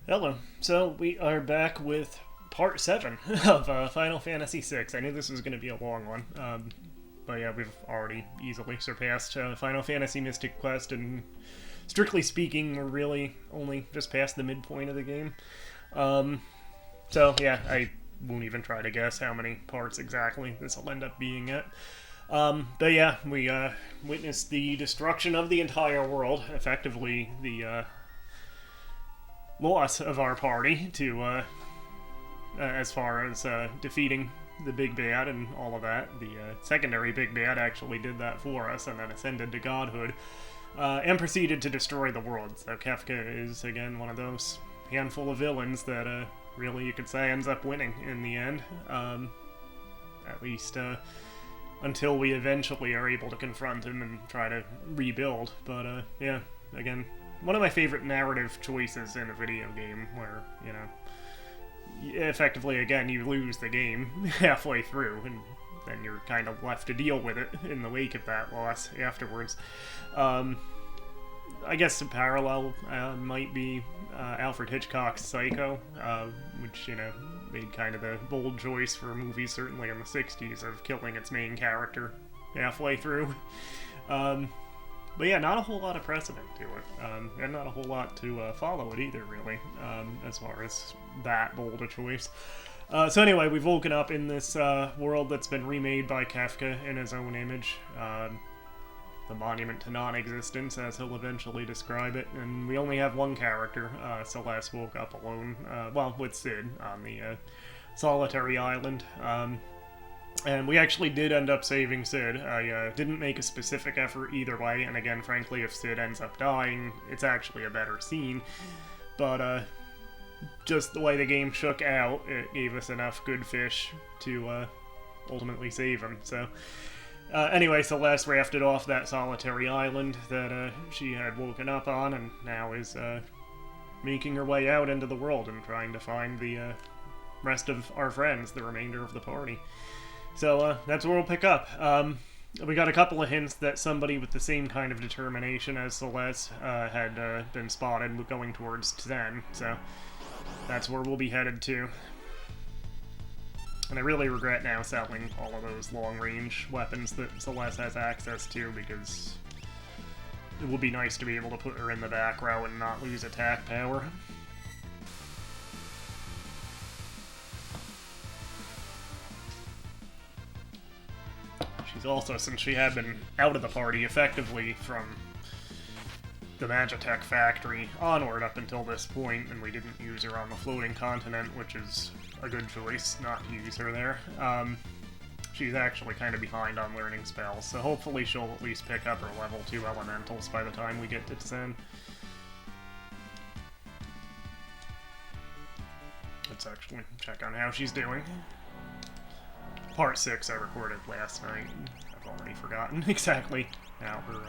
Hello. So we are back with part 7 of Final Fantasy VI. I knew this was going to be a long one, but yeah, we've already easily surpassed Final Fantasy Mystic Quest, and strictly speaking, we're really only just past the midpoint of the game. So yeah, I won't even try to guess how many parts exactly this will end up being at. But yeah, we witnessed the destruction of the entire world, effectively the loss of our party to as far as defeating the big bad and all of that. The secondary big bad actually did that for us and then ascended to godhood and proceeded to destroy the world. So Kefka is again one of those handful of villains that really you could say ends up winning in the end, at least until we eventually are able to confront him and try to rebuild. But yeah, again, one of my favorite narrative choices in a video game where, you know, effectively, again, you lose the game halfway through, and then you're kind of left to deal with it in the wake of that loss afterwards. I guess a parallel might be Alfred Hitchcock's Psycho, which, you know, made kind of the bold choice for a movie, certainly in the 60s, of killing its main character halfway through. But yeah, not a whole lot of precedent to it, and not a whole lot to follow it either, really, as far as that bold a choice. So anyway, we've woken up in this world that's been remade by Kefka in his own image, the monument to non-existence, as he'll eventually describe it, and we only have one character. Celes woke up alone, well, with Cid on the solitary island. And we actually did end up saving Cid. I didn't make a specific effort either way, and again, frankly, if Cid ends up dying, it's actually a better scene. But just the way the game shook out, it gave us enough good fish to ultimately save him. So anyway, Celeste rafted off that solitary island that she had woken up on, and now is making her way out into the world and trying to find the rest of our friends, the remainder of the party. So that's where we'll pick up. We got a couple of hints that somebody with the same kind of determination as Celeste had been spotted going towards Zen, so that's where we'll be headed to. And I really regret now selling all of those long-range weapons that Celeste has access to, because it would be nice to be able to put her in the back row and not lose attack power. She's also, since she had been out of the party effectively from the Magitech factory onward up until this point, and we didn't use her on the floating continent, which is a good choice not to use her there. She's actually kind of behind on learning spells, so hopefully she'll at least pick up her level 2 elementals by the time we get to Zen. Let's actually check on how she's doing. Part 6 I recorded last night. I've already forgotten exactly how her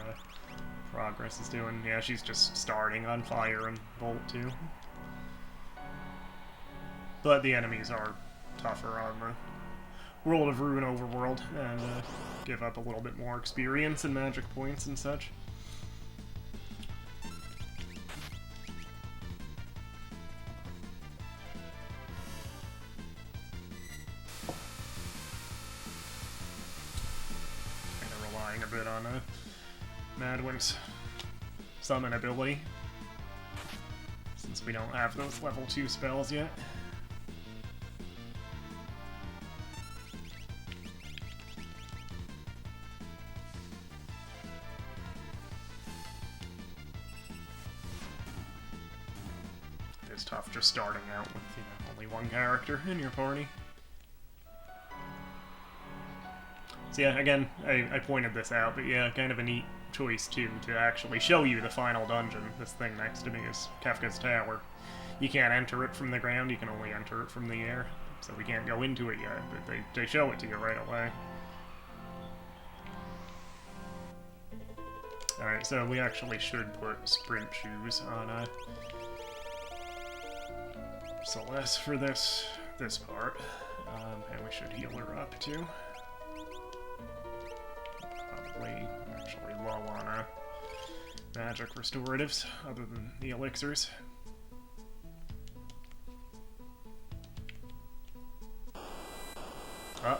progress is doing. Yeah, she's just starting on Fire and Bolt too. But the enemies are tougher on the World of Ruin overworld, and give up a little bit more experience and magic points and such. A bit on Madwin's summon ability, since we don't have those level 2 spells yet. It's tough just starting out with, you know, only one character in your party. So yeah, again, I pointed this out, but yeah, kind of a neat choice too, to actually show you the final dungeon. This thing next to me is Kefka's Tower. You can't enter it from the ground, you can only enter it from the air, so we can't go into it yet, but they show it to you right away. Alright, so we actually should put sprint shoes on Celeste for this part, and we should heal her up too. Actually low on magic restoratives, other than the elixirs. Uh-oh.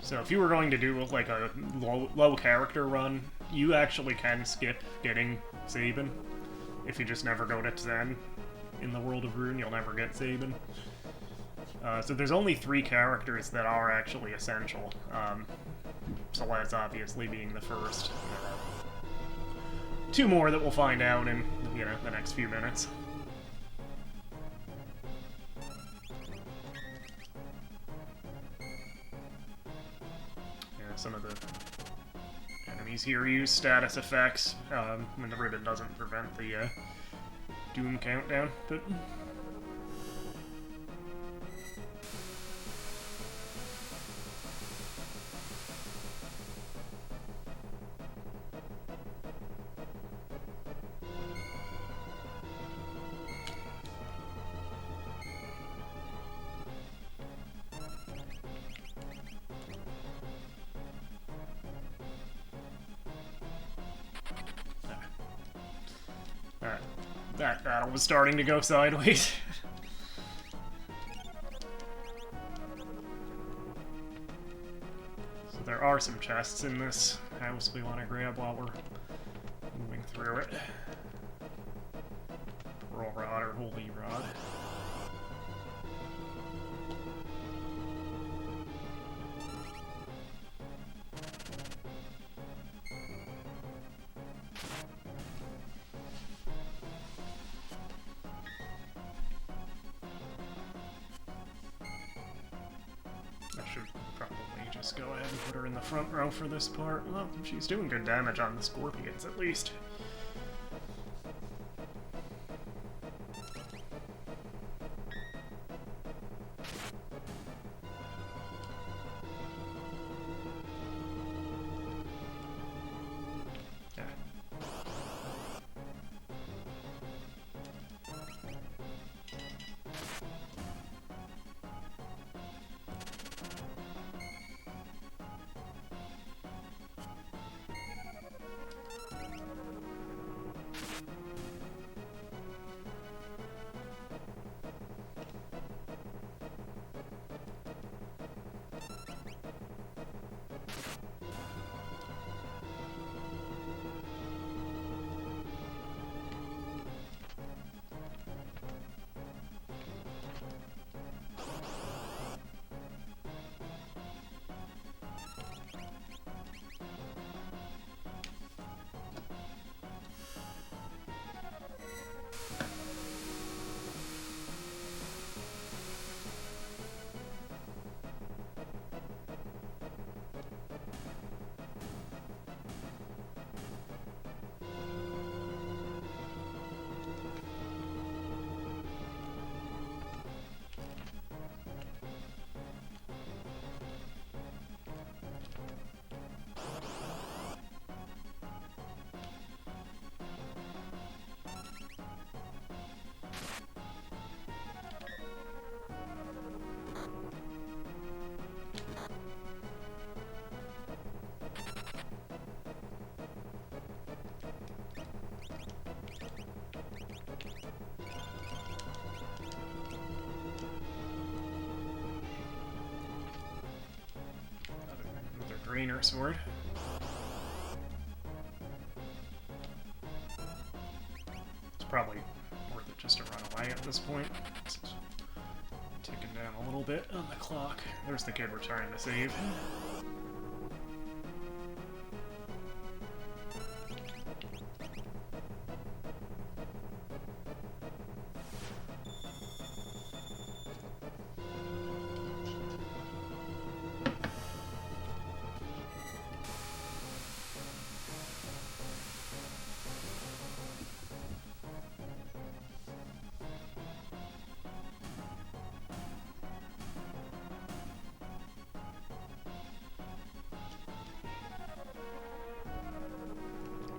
So if you were going to do like a low character run, you actually can skip getting Sabin. If you just never go to Zen in the World of Ruin, you'll never get Sabin. So there's only 3 characters that are actually essential. Celes obviously being the first. 2 more that we'll find out in, the next few minutes. Some of the enemies here use status effects when the ribbon doesn't prevent the Doom countdown, but... Alright, that battle was starting to go sideways. So there are some chests in this house we want to grab while we're moving through it. Pearl Rod or Holy Rod. Go ahead and put her in the front row for this part. Well, she's doing good damage on the scorpions, at least. Rainer sword. It's probably worth it just to run away at this point. It's ticking down a little bit on the clock. There's the kid we're trying to save.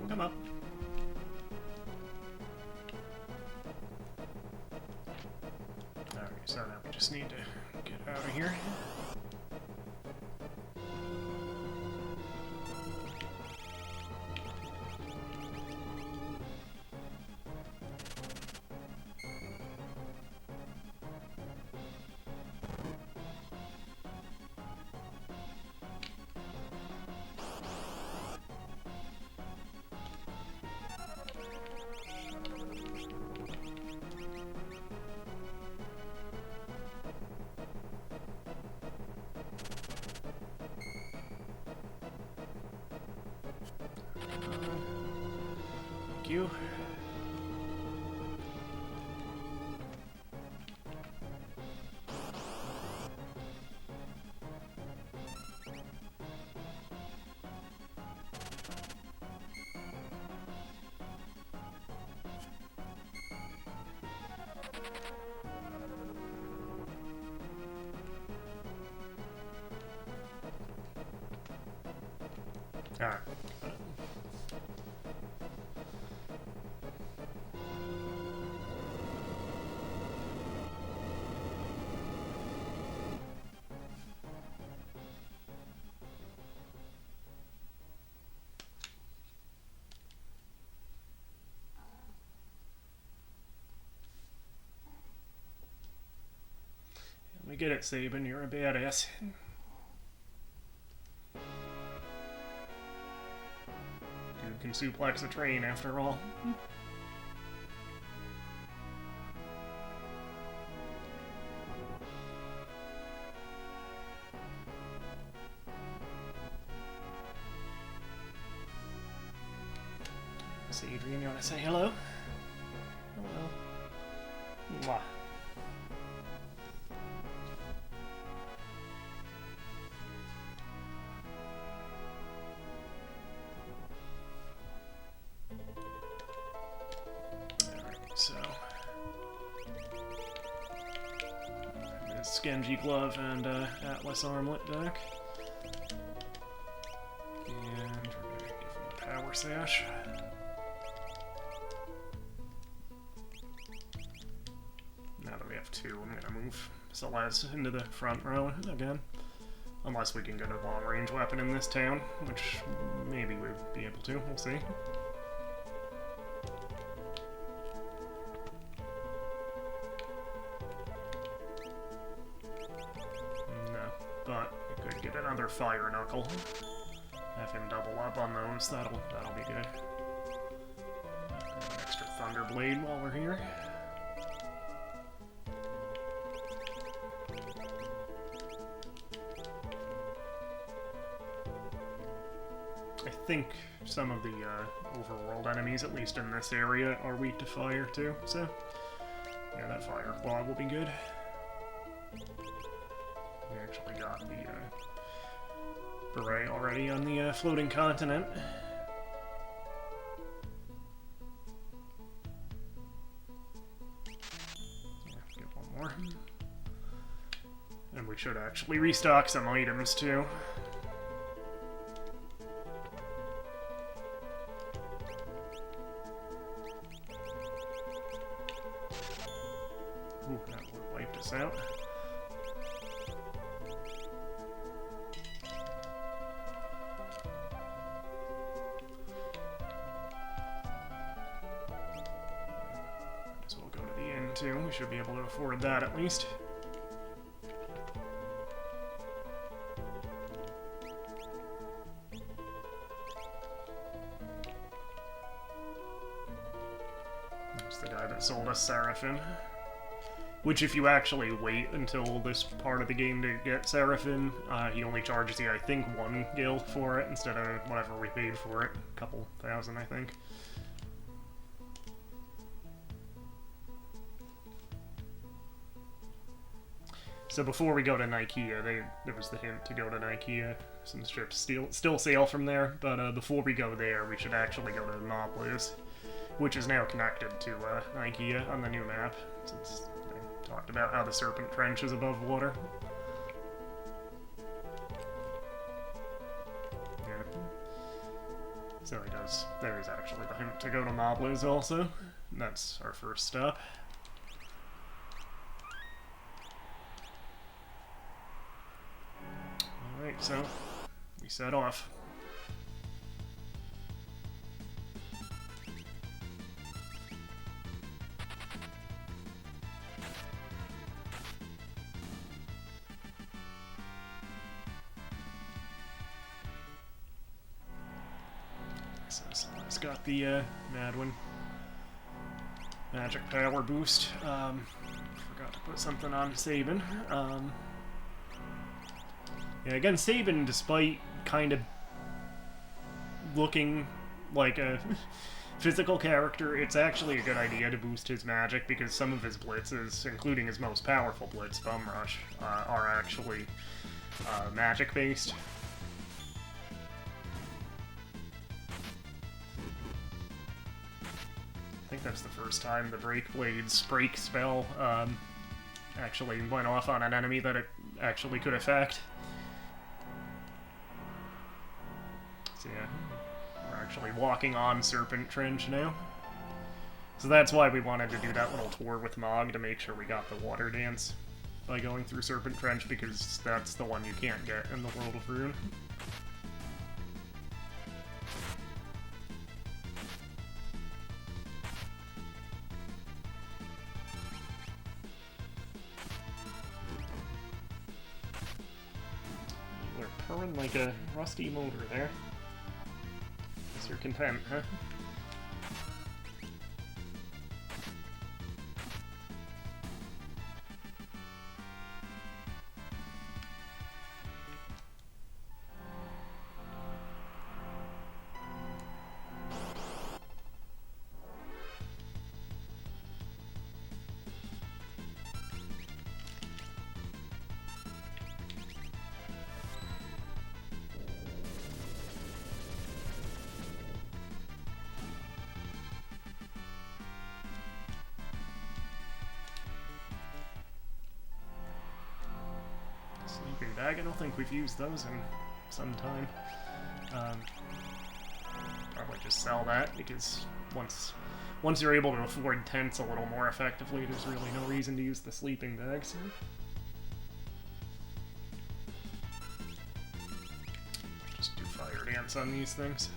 Come up. Alright, so now we just need to Get out of here. Thank you. All right. We get it, Sabin. You're a badass. Dude can suplex a train, after all. So, Adrian, you want to say hello? Hello. Mwah. So, Genji Glove and Atlas Armlet deck. And we're going to give him a Power Sash. Now that we have two, I'm going to move Celes into the front row again. Unless we can get a long-range weapon in this town, which maybe we'll be able to. We'll see. But we could get another Fire Knuckle. Have him double up on those. That'll be good. An extra Thunder Blade while we're here. I think some of the overworld enemies, at least in this area, are weak to fire too. So yeah, that Fire Claw will be good. We actually got the beret already on the floating continent. Yeah, get one more. And we should actually restock some items too. Ooh, that would have wiped us out. Too. We should be able to afford that at least. There's the guy that sold us Seraphim. Which, if you actually wait until this part of the game to get Seraphim, he only charges you, I think, 1 gil for it instead of whatever we paid for it. A couple thousand, I think. So before we go to Nikea, there was the hint to go to Nikea, since ships still sail from there, but before we go there, we should actually go to DanPlays, which is now connected to Nikea on the new map, since they talked about how the Serpent Trench is above water. Yeah. So there is actually the hint to go to DanPlays also. That's our first stop. so we set off. So Celes got the Madwin magic power boost. Forgot to put something on Sabin. Yeah, again, Sabin, despite kind of looking like a physical character, it's actually a good idea to boost his magic because some of his blitzes, including his most powerful blitz, Bum Rush, are actually magic-based. I think that's the first time the Break Blade's break spell actually went off on an enemy that it actually could affect. So yeah, we're actually walking on Serpent Trench now. So that's why we wanted to do that little tour with Mog, to make sure we got the water dance by going through Serpent Trench, because that's the one you can't get in the World of Rune. Purring like a rusty motor there. Guess you're content, huh? Sleeping bag, I don't think we've used those in some time. Probably just sell that, because once you're able to afford tents a little more effectively, there's really no reason to use the sleeping bags. Just do fire dance on these things.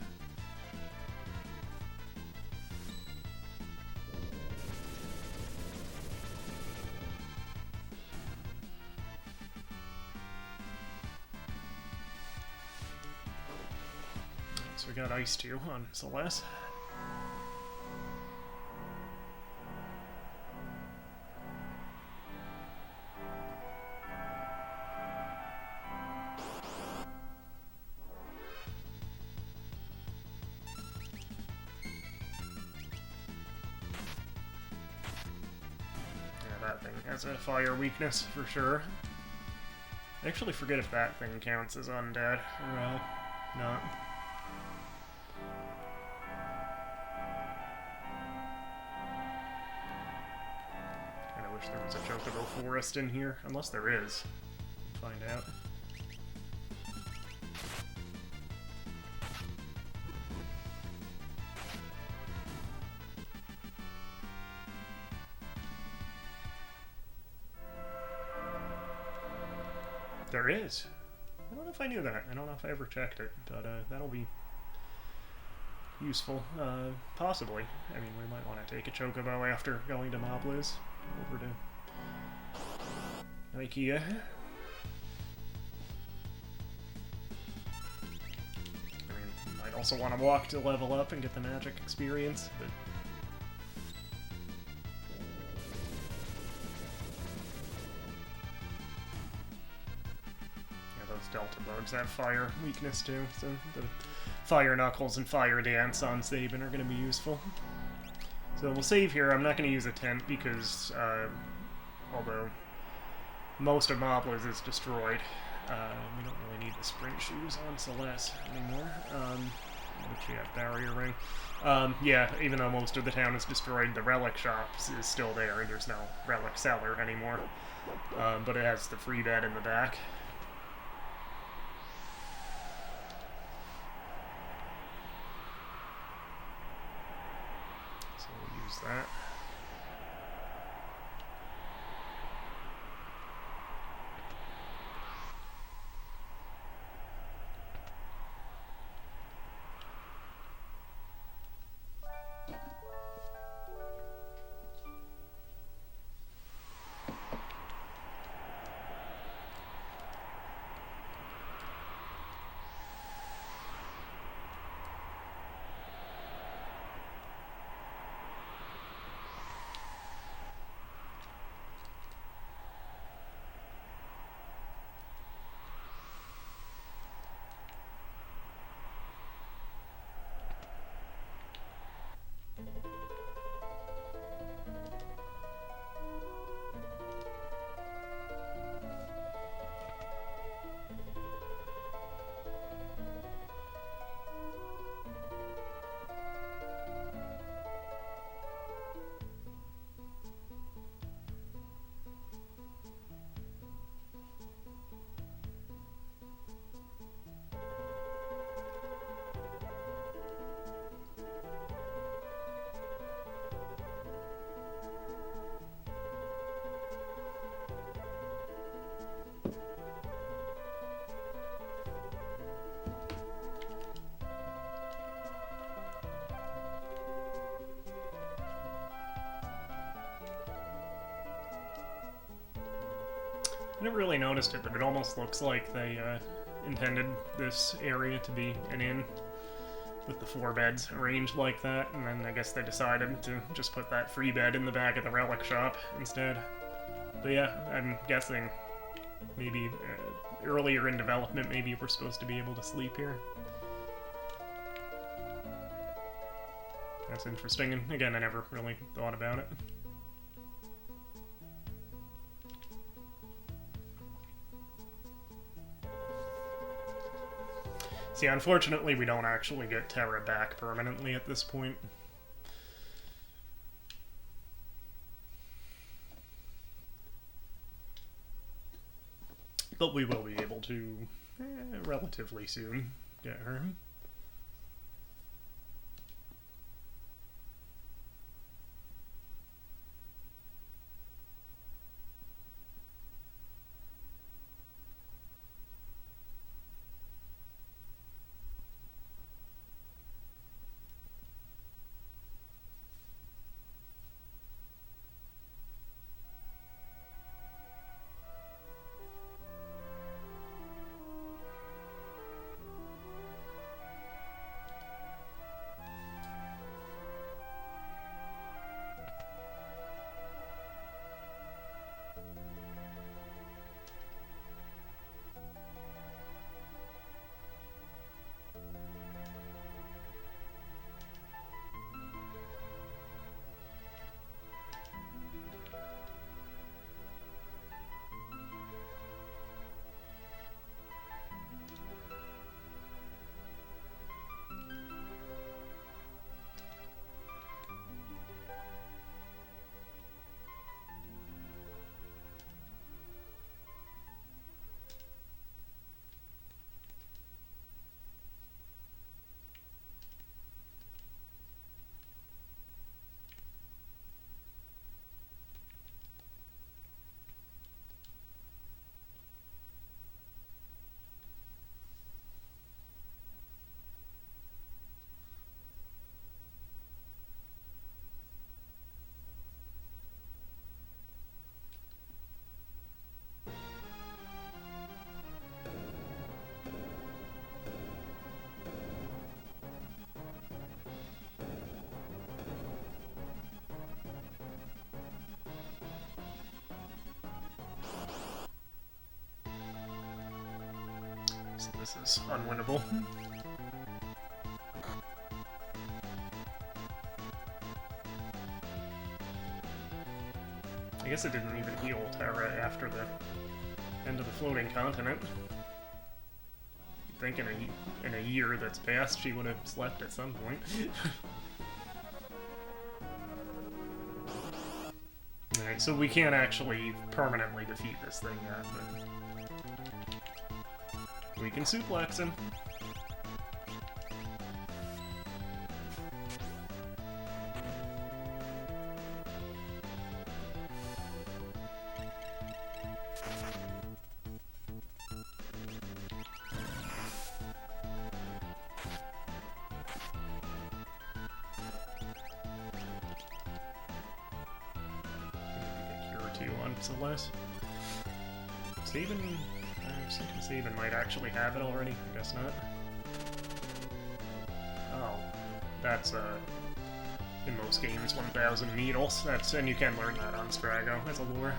So we got Ice 2 on Celes. Yeah, that thing has a fire weakness for sure. I actually forget if that thing counts as undead or not. There was a Chocobo forest in here, unless there is. Find out. There is. I don't know if I knew that. I don't know if I ever checked it, but that'll be useful. Possibly. I mean, we might want to take a Chocobo after going to Mobla's. Over to IKEA. I mean, might also want to walk to level up and get the magic experience, but yeah, those Delta bugs have fire weakness too, so the Fire Knuckles and Fire Dance on Sabin are going to be useful. So we'll save here. I'm not going to use a tent because, although most of Mobla's is destroyed, we don't really need the sprint shoes on Celes anymore. Which, yeah, barrier ring. Yeah, even though most of the town is destroyed, the relic shop is still there. There's no relic seller anymore, but it has the free bed in the back. That. I never really noticed it, but it almost looks like they intended this area to be an inn with the 4 beds arranged like that, and then I guess they decided to just put that free bed in the back of the relic shop instead. But yeah, I'm guessing maybe earlier in development, maybe we're supposed to be able to sleep here. That's interesting, and again, I never really thought about it. See, unfortunately, we don't actually get Terra back permanently at this point. But we will be able to, relatively soon, get her. So this is unwinnable. I guess it didn't even heal Terra after the end of the floating continent. You'd think in a year that's passed she would have slept at some point. Alright, so we can't actually permanently defeat this thing yet, but we can suplex him. Celes. Sabin, I was thinking Sabin might actually have it already. I guess not. Oh, that's in most games 1,000 needles. That's, and you can learn that on Sprago as a lure.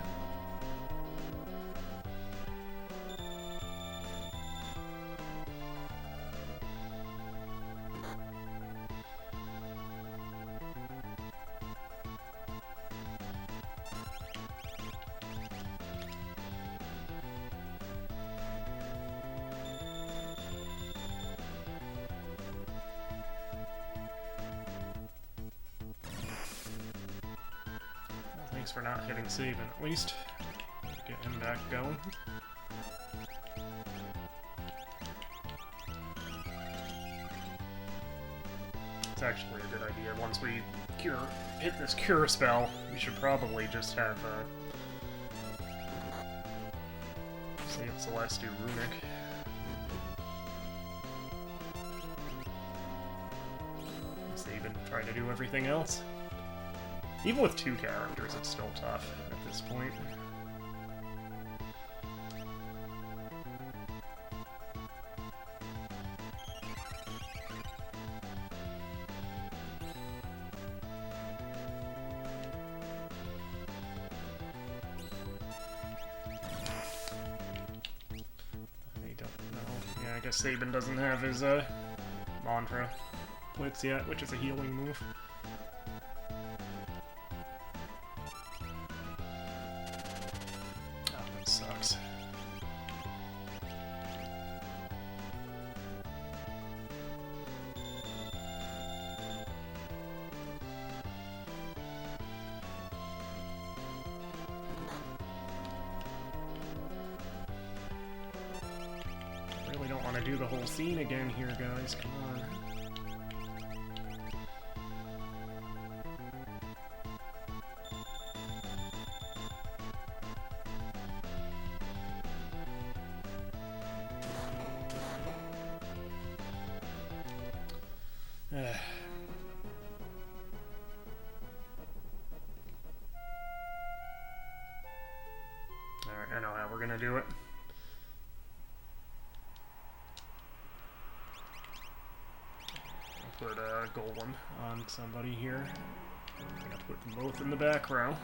Thanks for not hitting Sabin, at least. Get him back going. It's actually a good idea. Once we hit this cure spell, we should probably just have Celes do Runic. Sabin try to do everything else. Even with 2 characters, it's still tough at this point. guess Sabin doesn't have his mantra blitz yet, which is a healing move. Oh, that sucks. Really don't want to do the whole scene again here, guys. Come on. Alright, I know how we're gonna do it. I'll put a golem on somebody here. I'm gonna put them both in the back row.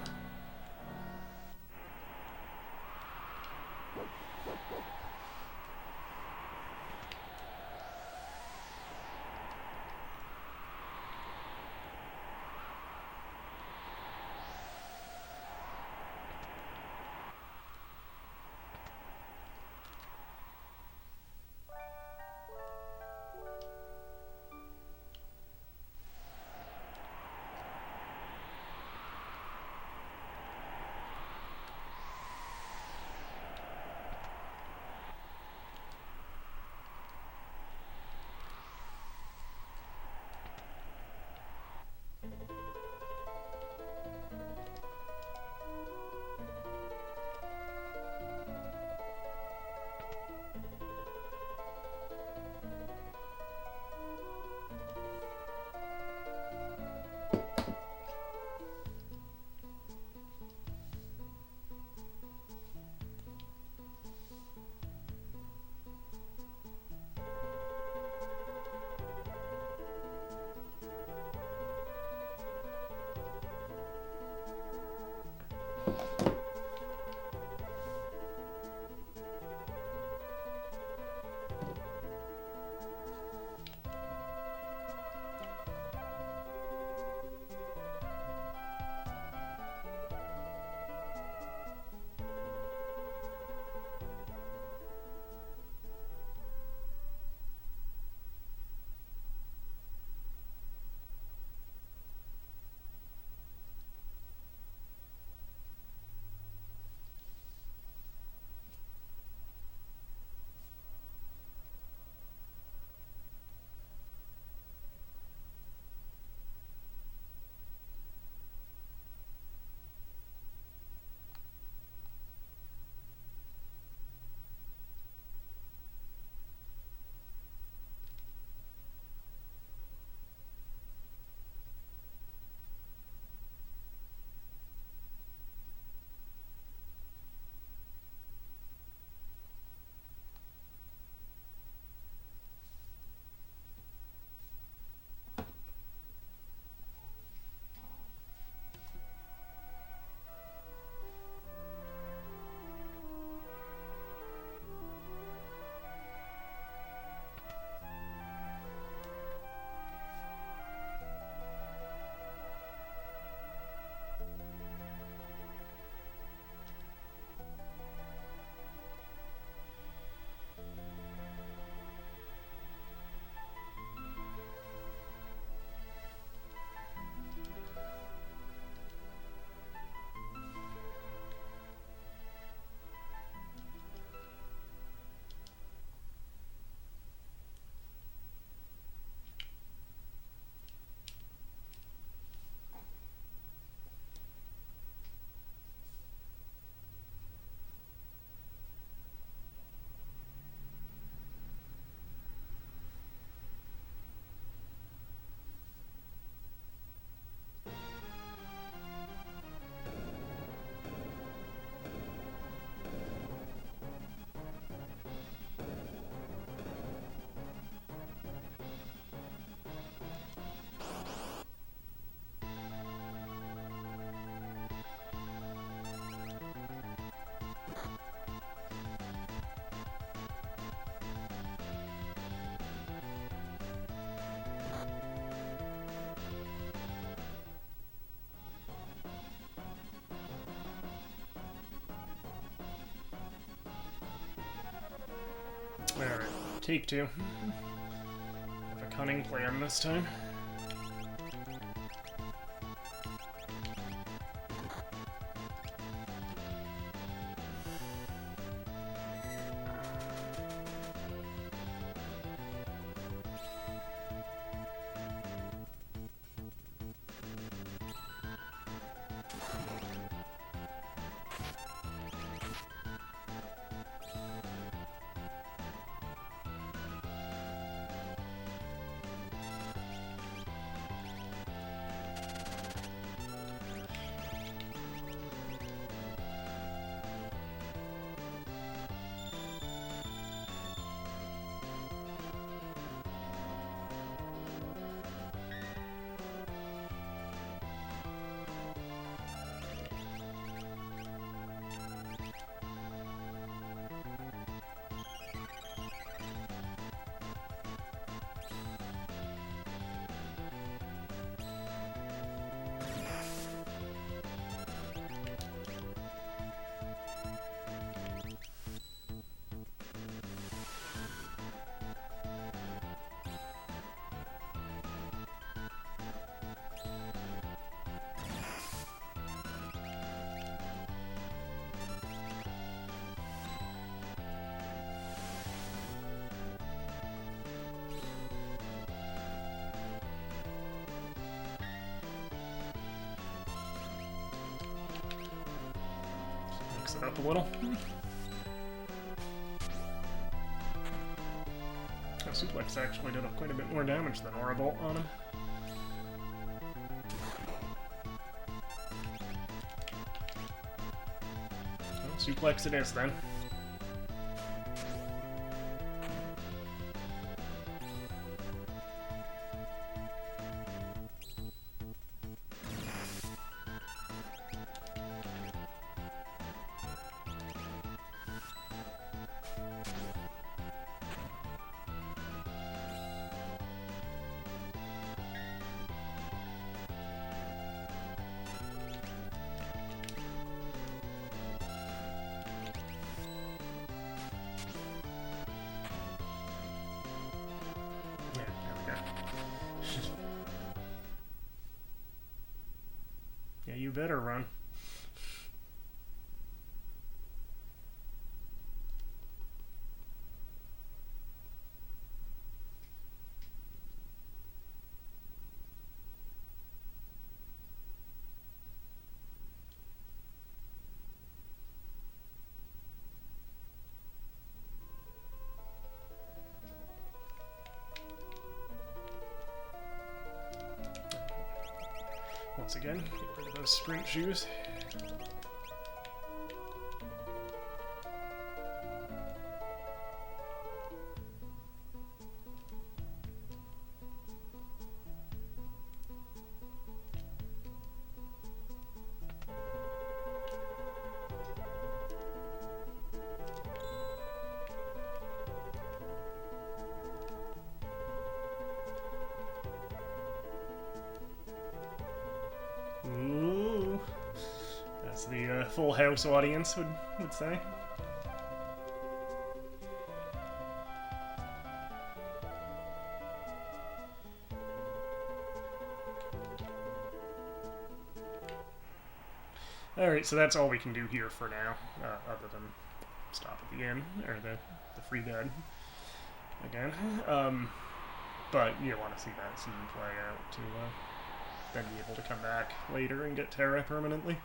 Take two. Have a cunning plan this time. Mix it up a little. Suplex actually did quite a bit more damage than Aura Bolt on him. Well, suplex it is then. Yeah, you better run. Once again, get rid of those sprint shoes. Ooh, as the Full House audience would say. Alright, so that's all we can do here for now, other than stop at the inn, or the free bed again. But you want to see that scene play out to then be able to come back later and get Terra permanently.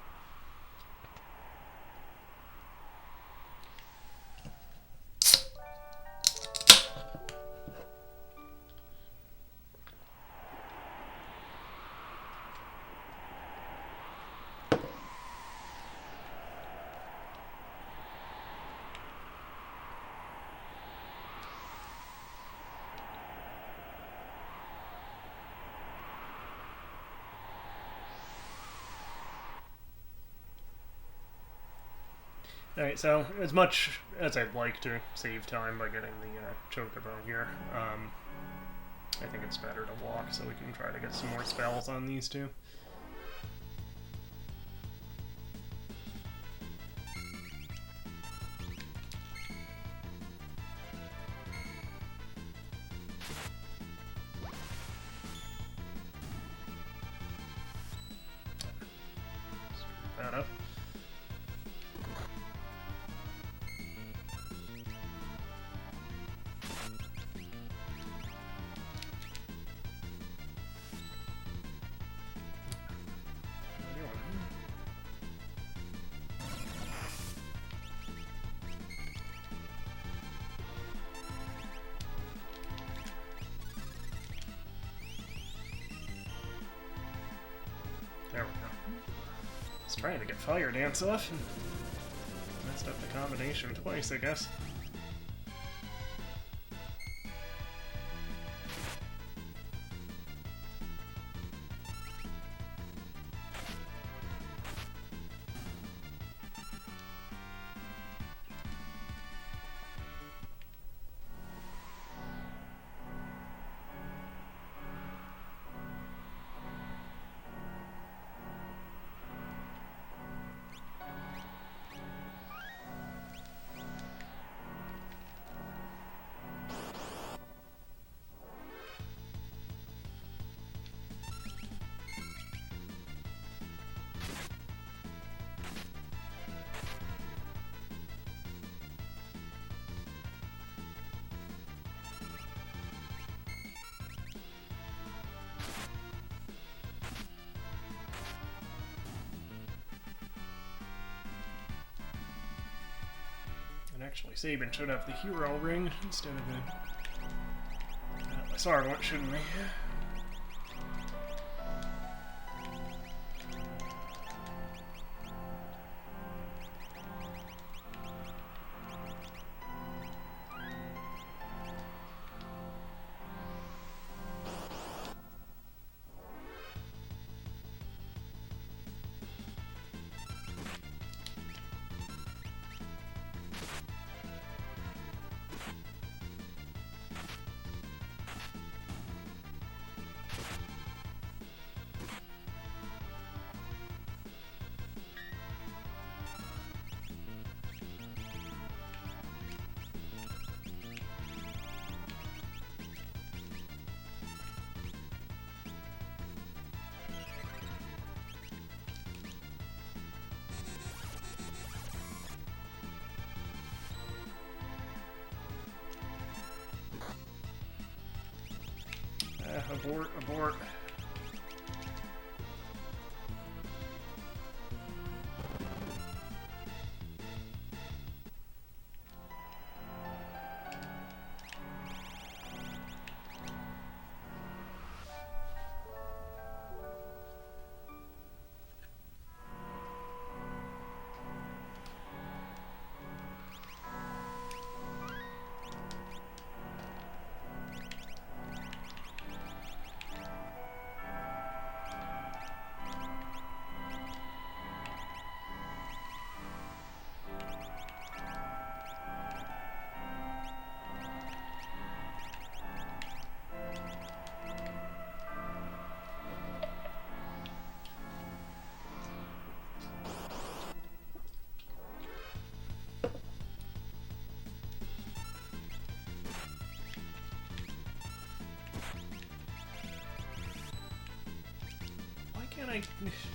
Alright, so as much as I'd like to save time by getting the Chocobo here, I think it's better to walk so we can try to get some more spells on these two. was trying to get Fire Dance off and messed up the combination twice, I guess. Actually, Sabin should have the hero ring instead of the Atlas one, shouldn't we? Abort, abort.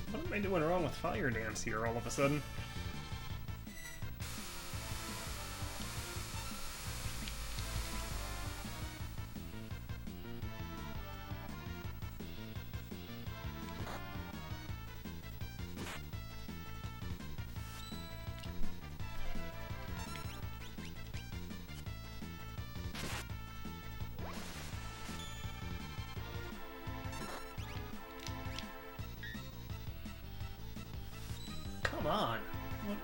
What am I doing wrong with Fire Dance here all of a sudden? Come on. What?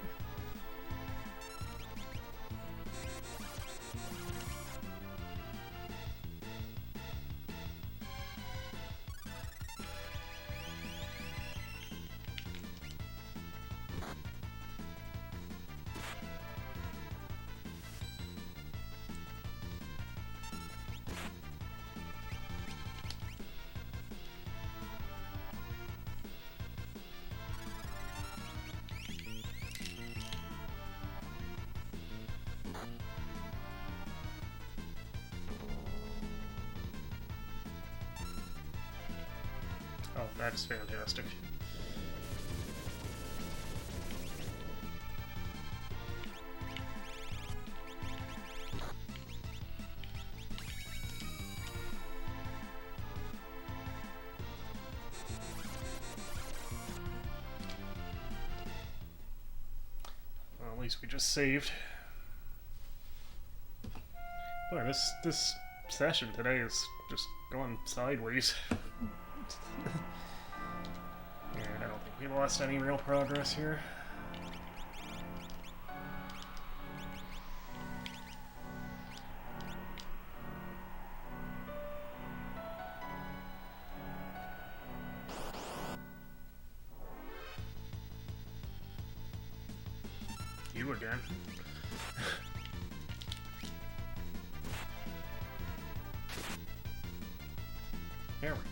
Oh, that is fantastic. Well, at least we just saved. Boy, this session today is just going sideways. Yeah, I don't think we lost any real progress here. You again. There we go.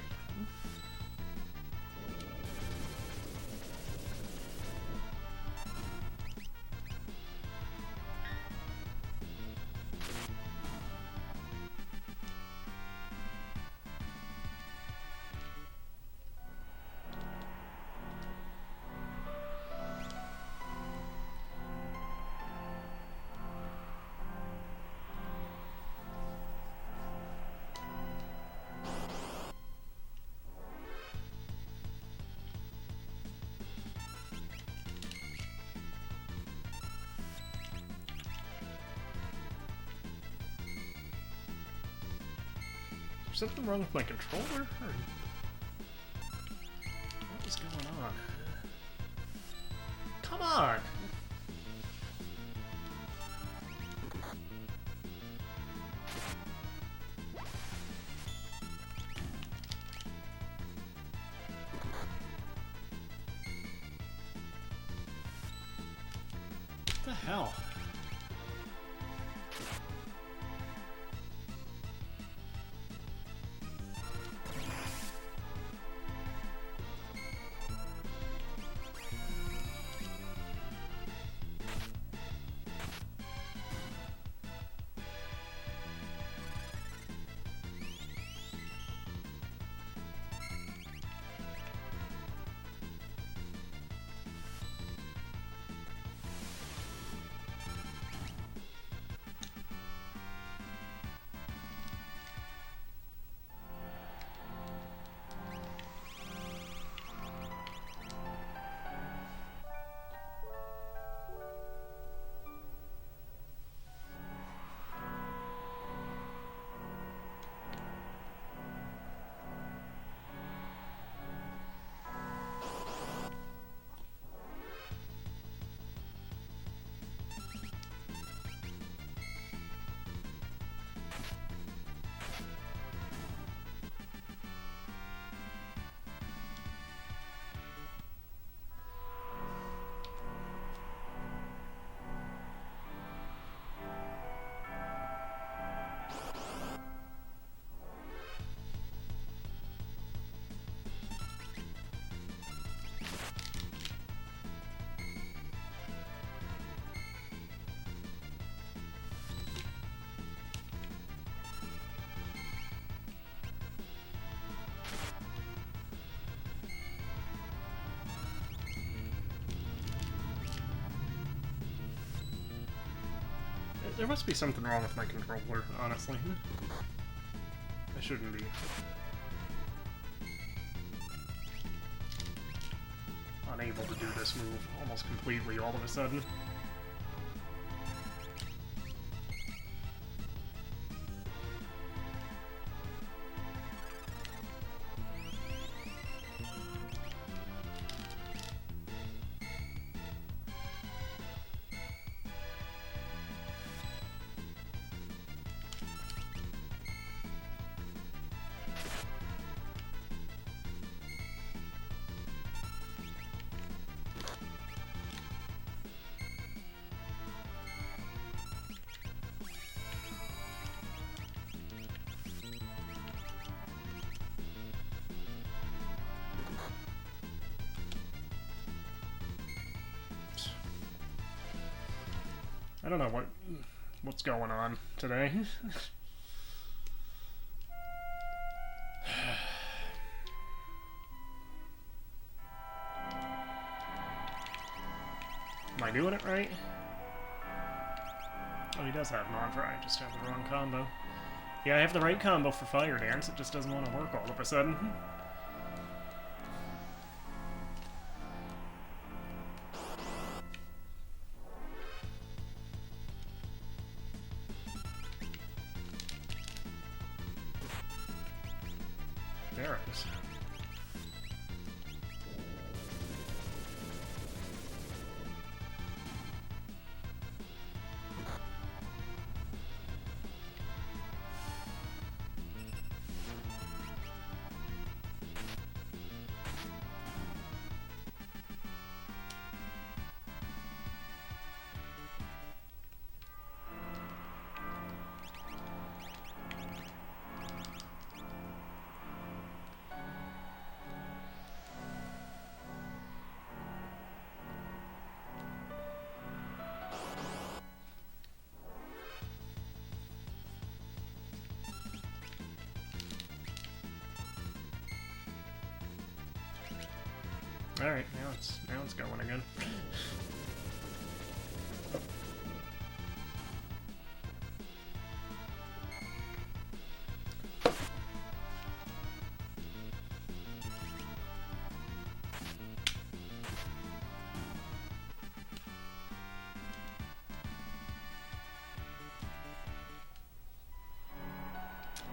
Is something wrong with my controller? Or what is going on? Come on! What the hell? There must be something wrong with my controller, honestly. I shouldn't be unable to do this move almost completely all of a sudden. I don't know what's going on today. Am I doing it right? Oh, he does have Mantra, I just have the wrong combo. Yeah, I have the right combo for Fire Dance, it just doesn't want to work all of a sudden. There it is. Alright, now it's going again.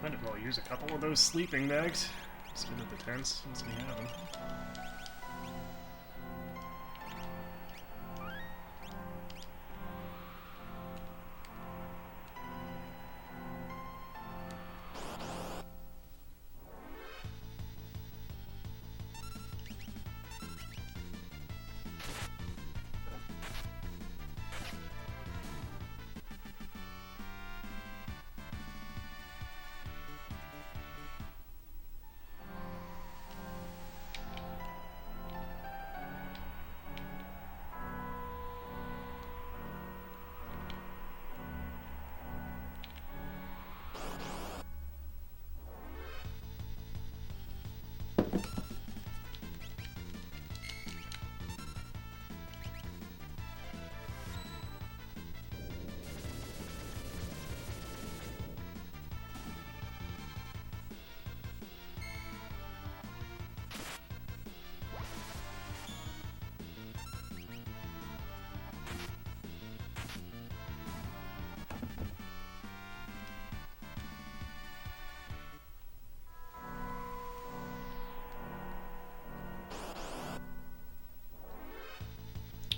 Might as well use a couple of those sleeping bags instead of the tents, since we have them.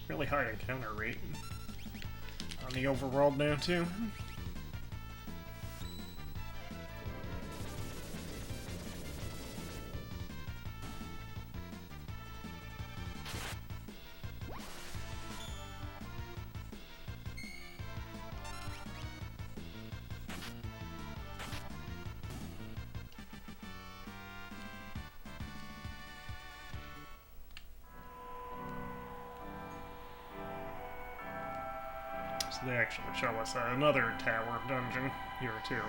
Really high encounter rate on the overworld now, too. They actually show us another tower dungeon here too,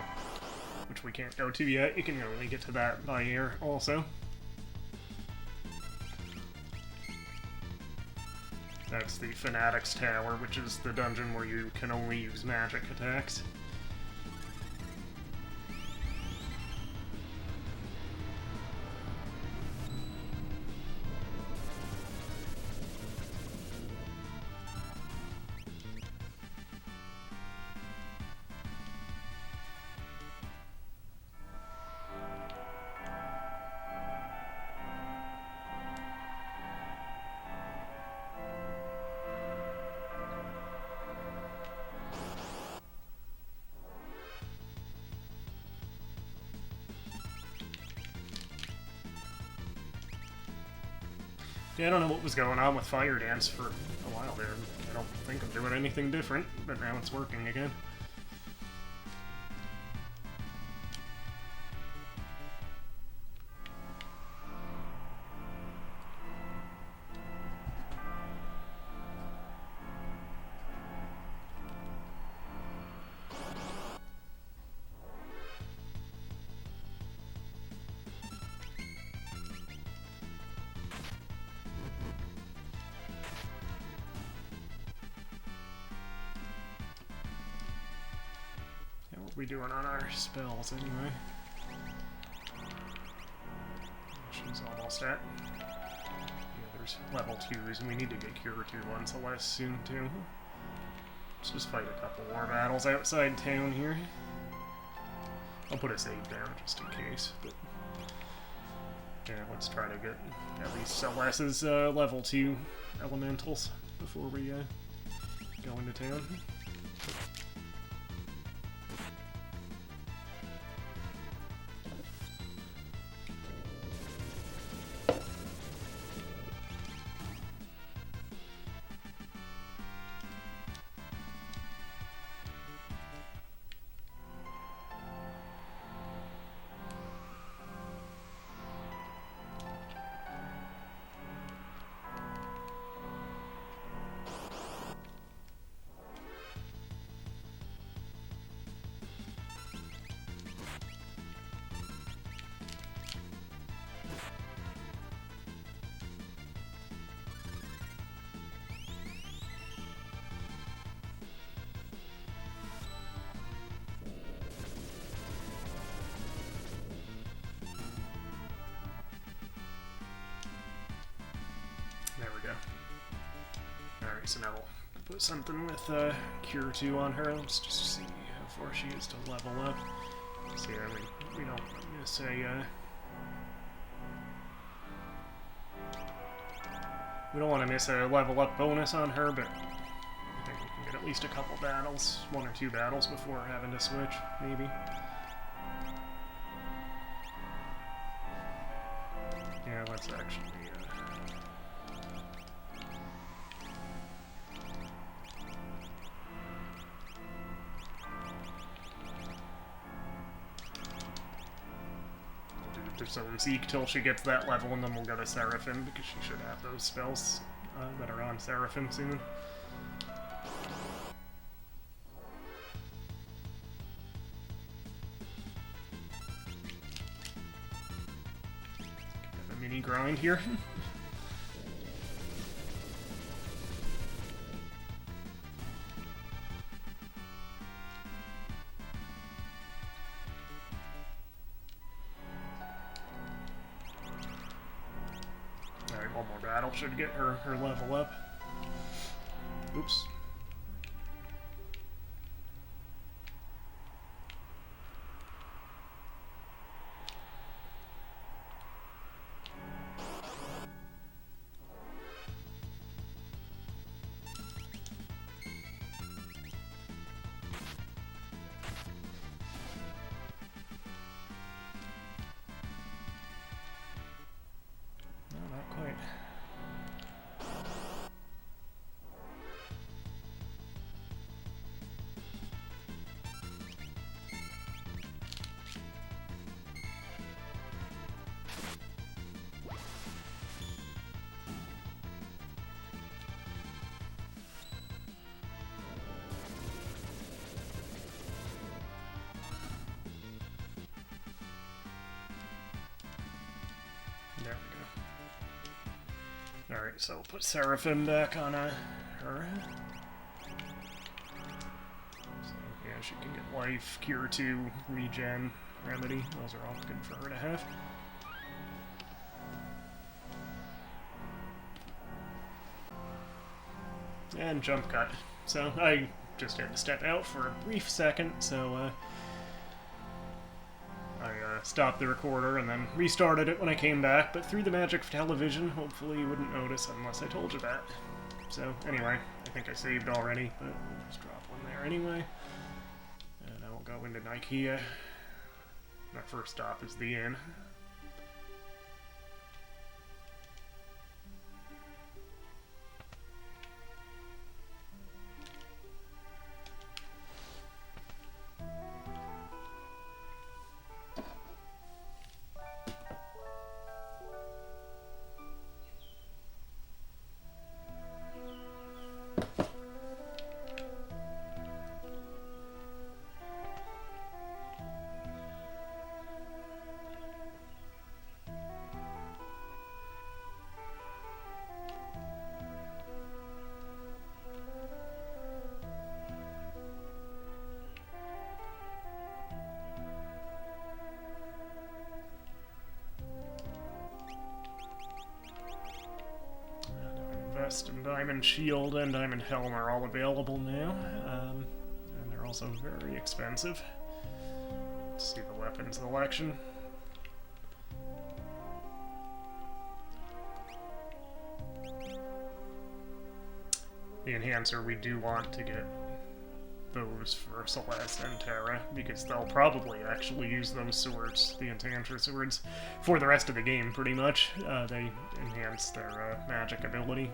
which we can't go to yet. You can only get to that by air also. That's the Fanatics Tower, which is the dungeon where you can only use magic attacks. Yeah, I don't know what was going on with Fire Dance for a while there. I don't think I'm doing anything different, but now it's working again. What are we doing on our spells anyway? She's almost at. Yeah, there's level 2s, and we need to get Cure 2 on Celes soon too. Let's just fight a couple war battles outside town here. I'll put a save down just in case, but yeah, let's try to get at least Celes's level 2 elementals before we go into town. Alright, so now we'll put something with Cure 2 on her. Let's just see how far she is to level up. So yeah, we don't miss a... we don't want to miss a level up bonus on her, but I think we can get at least a couple battles, 1 or 2 battles before having to switch, maybe. Yeah, let's actually... So Zeke till she gets that level, and then we'll go to Seraphim, because she should have those spells that are on Seraphim soon. Have a mini grind here. One more battle should get her level up. Oops. There we go. Alright, so we'll put Seraphim back on her. So, yeah, she can get life, Cure 2, regen, remedy. Those are all good for her to have. And jump cut. So I just had to step out for a brief second, so I stopped the recorder and then restarted it when I came back, but through the magic of television, hopefully you wouldn't notice unless I told you that. So anyway, I think I saved already, but we'll just drop one there anyway. And I will go into Nikea. My first stop is the inn. And Diamond Shield and Diamond Helm are all available now, and they're also very expensive. Let's see the weapon selection. The Enhancer, we do want to get those for Celes and Terra, because they'll probably actually use those swords, the Enhancer swords, for the rest of the game, pretty much. They enhance their magic ability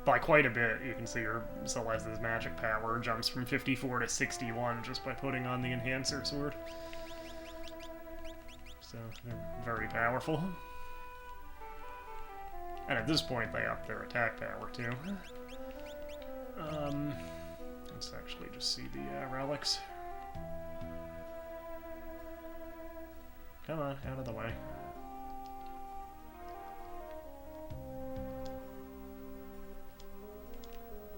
by quite a bit. You can see her Celeste's magic power jumps from 54 to 61 just by putting on the Enhancer sword. So they're very powerful. And at this point they up their attack power too. Let's actually just see the relics. Come on, out of the way.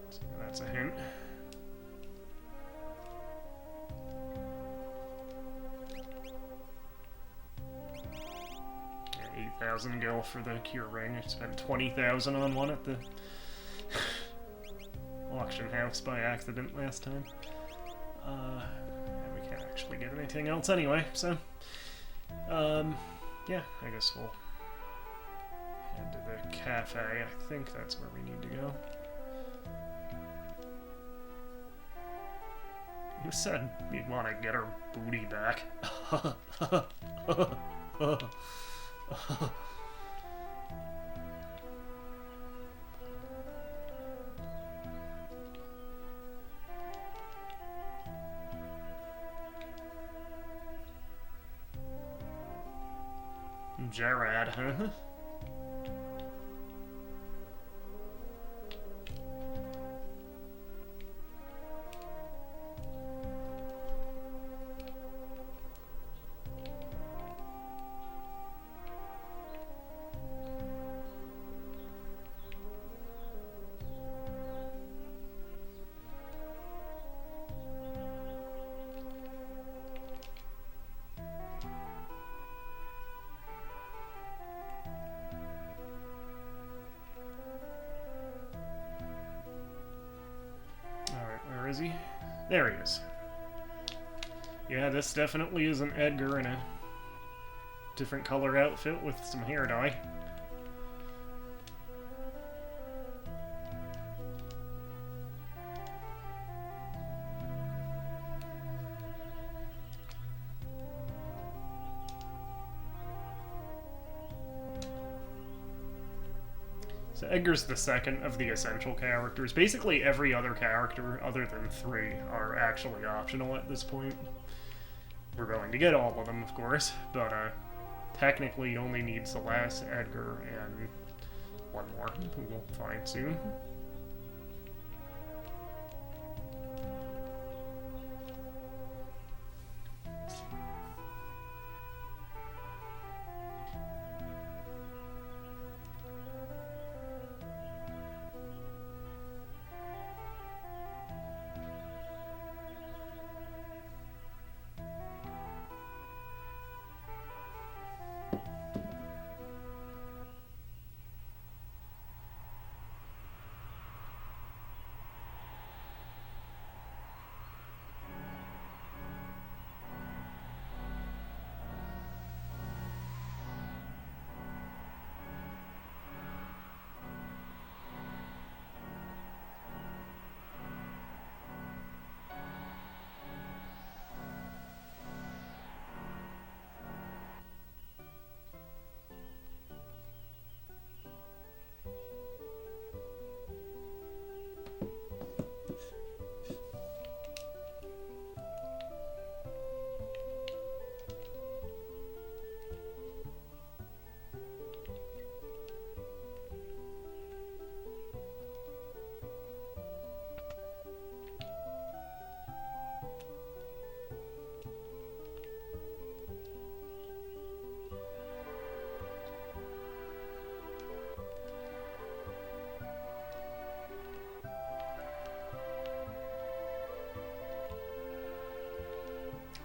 So that's a hint. Yeah, 8,000 gil for the cure ring. I spent 20,000 on one at the auction house by accident last time. And we can't actually get anything else anyway, so... yeah, I guess we'll head to the cafe. I think that's where we need to go. Who said you'd want to get her booty back? Gerard, huh? Is he? There he is. Yeah, this definitely isn't Edgar in a different color outfit with some hair dye. So Edgar's the second of the essential characters. Basically every other character, other than 3, are actually optional at this point. We're going to get all of them, of course, but technically you only need Celes, Edgar, and one more, who we'll find soon.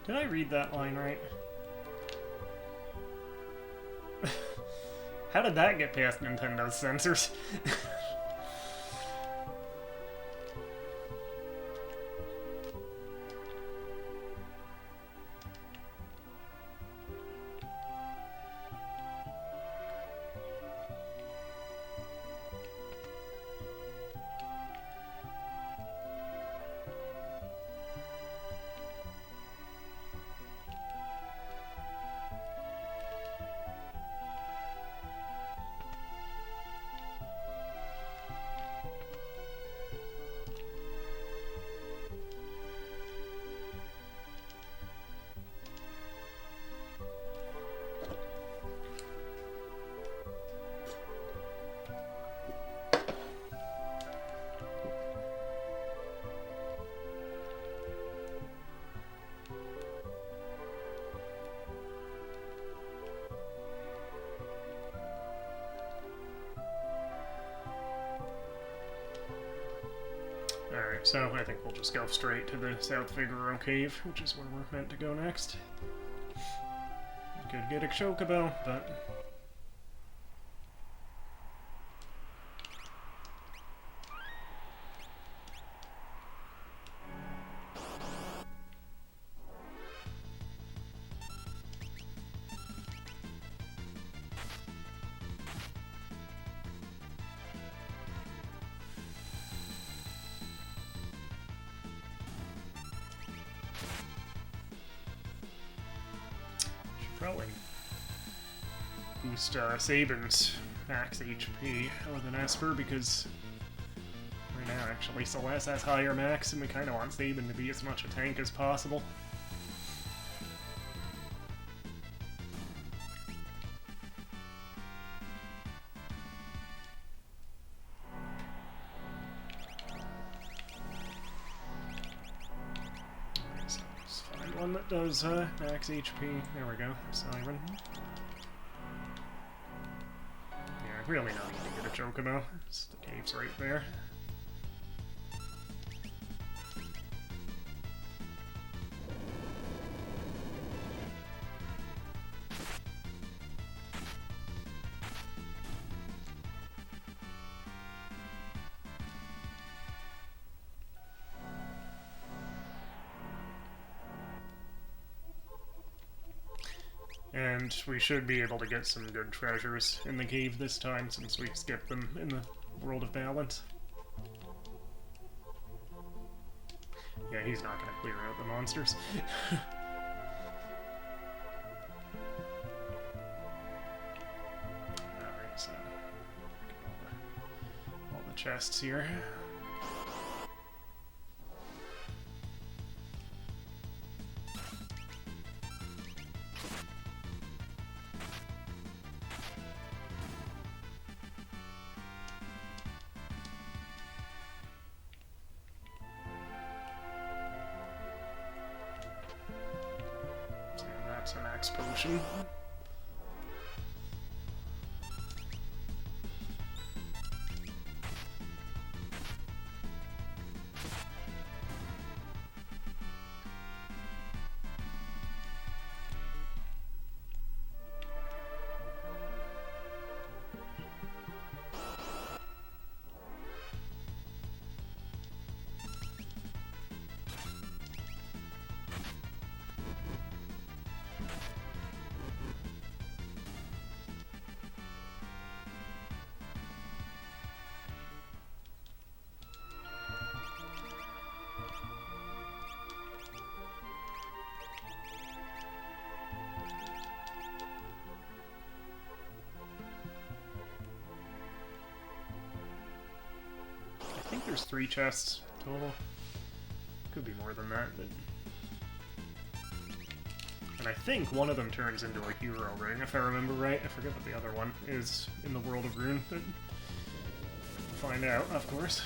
Did I read that line right? How did that get past Nintendo's censors? Alright, so I think we'll just go straight to the South Figaro Cave, which is where we're meant to go next. Could get a chocobo, but... probably boost Sabin's max HP with an Esper, because right now actually Celes has higher max and we kind of want Sabin to be as much a tank as possible. So let's find one that does max HP. There we go, Siren. Really not need to get a Chocobo. It's the cave's right there. And we should be able to get some good treasures in the cave this time, since we skipped them in the World of Balance. Yeah, he's not going to clear out the monsters. Alright, so all the chests here. That's an axe potion. I think there's 3 chests total. Could be more than that, but... And I think one of them turns into a hero ring, if I remember right. I forget what the other one is in the World of Rune, but we'll find out, of course.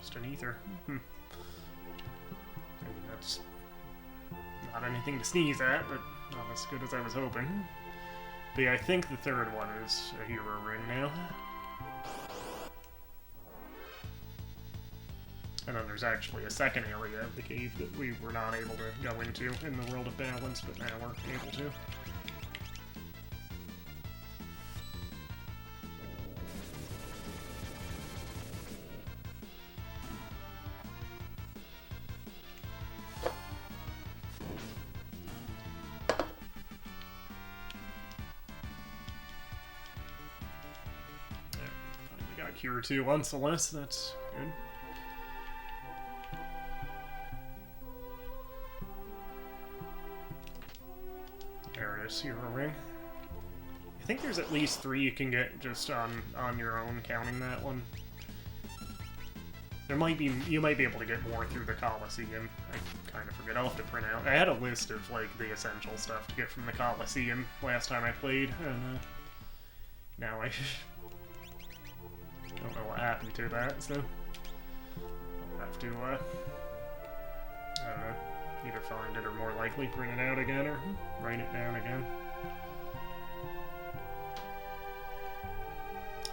Just an ether. I mean, that's not anything to sneeze at, but not as good as I was hoping. But yeah, I think the third one is a hero ring now. And then there's actually a second area of the cave that we were not able to go into in the World of Balance, but now we're able to. Got Cure 2 on Celes, that's good. There it is, hero ring. I think there's at least 3 you can get just on your own, counting that one. There might be, you might be able to get more through the Coliseum. I kind of forget, I'll have to print out. I had a list of, like, the essential stuff to get from the Coliseum last time I played, and now I don't know what happened to that, so I'll have to, I don't know, either find it or more likely print it out again or write it down again.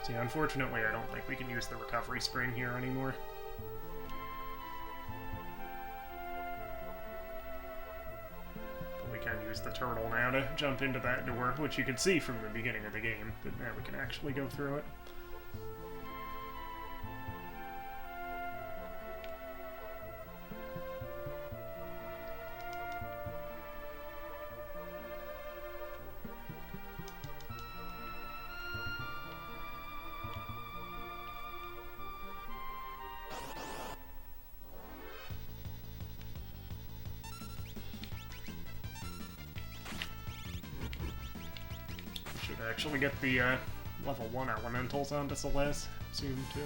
See, unfortunately, I don't think we can use the recovery spring here anymore. But we can use the turtle now to jump into that door, which you can see from the beginning of the game, but now we can actually go through it. actually get the level 1 elementals onto Celes soon, too.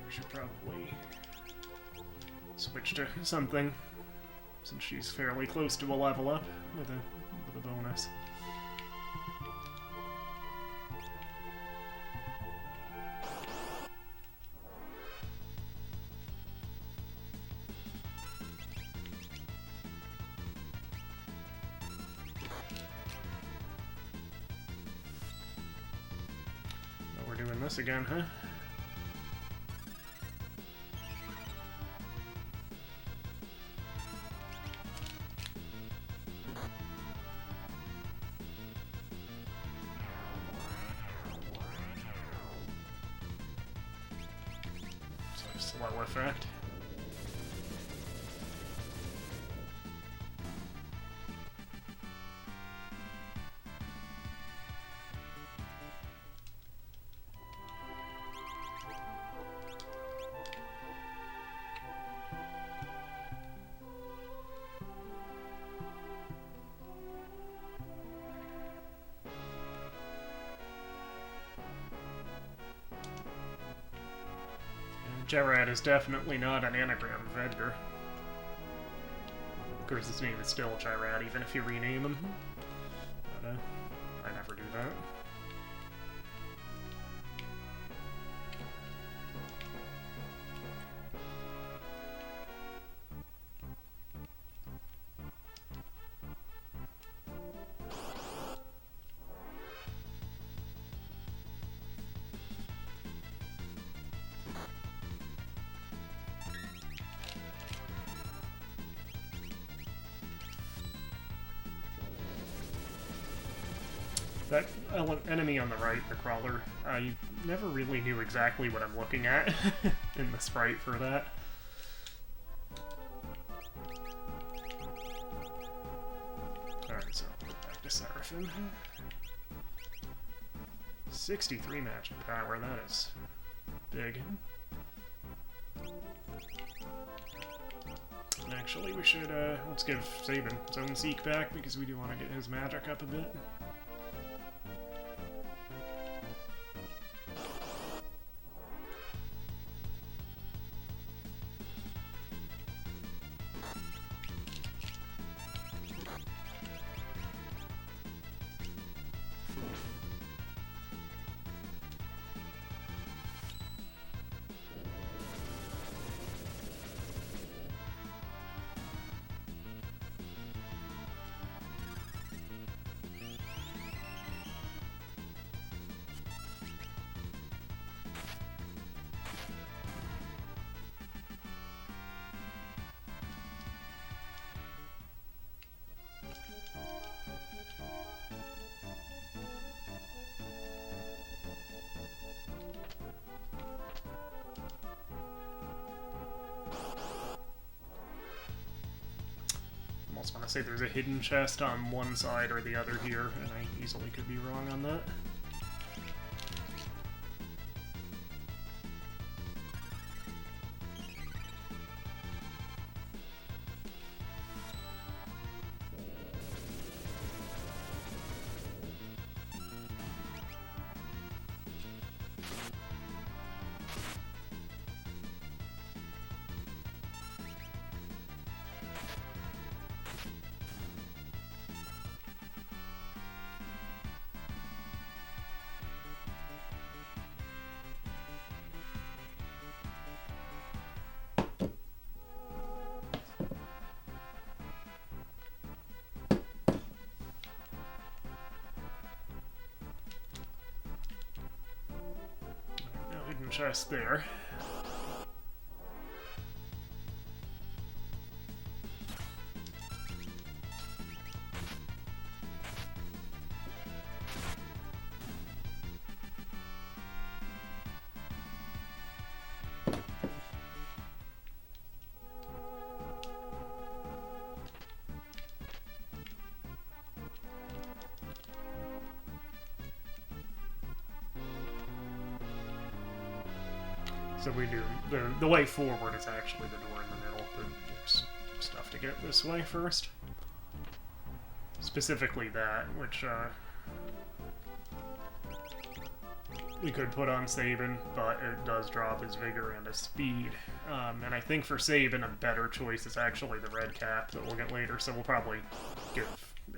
We should probably switch to something, since she's fairly close to a level up with a bonus. Oh, we're doing this again, huh? Slow effect. Gerard is definitely not an anagram of Edgar. Of course, his name is still Gerard, even if you rename him. But, I never do that. That enemy on the right, the crawler, I never really knew exactly what I'm looking at in the sprite for that. Alright, so back to Seraphim. 63 magic power, that is big. Actually, we should, let's give Sabin his own Seek back, because we do want to get his magic up a bit. I want to say there's a hidden chest on one side or the other here, and I easily could be wrong on that. Chest there. So we do the way forward is actually the door in the middle, but there's stuff to get this way first. Specifically that, which we could put on Sabin, but it does drop his vigor and his speed. And I think for Sabin, a better choice is actually the red cap that we'll get later, so we'll probably give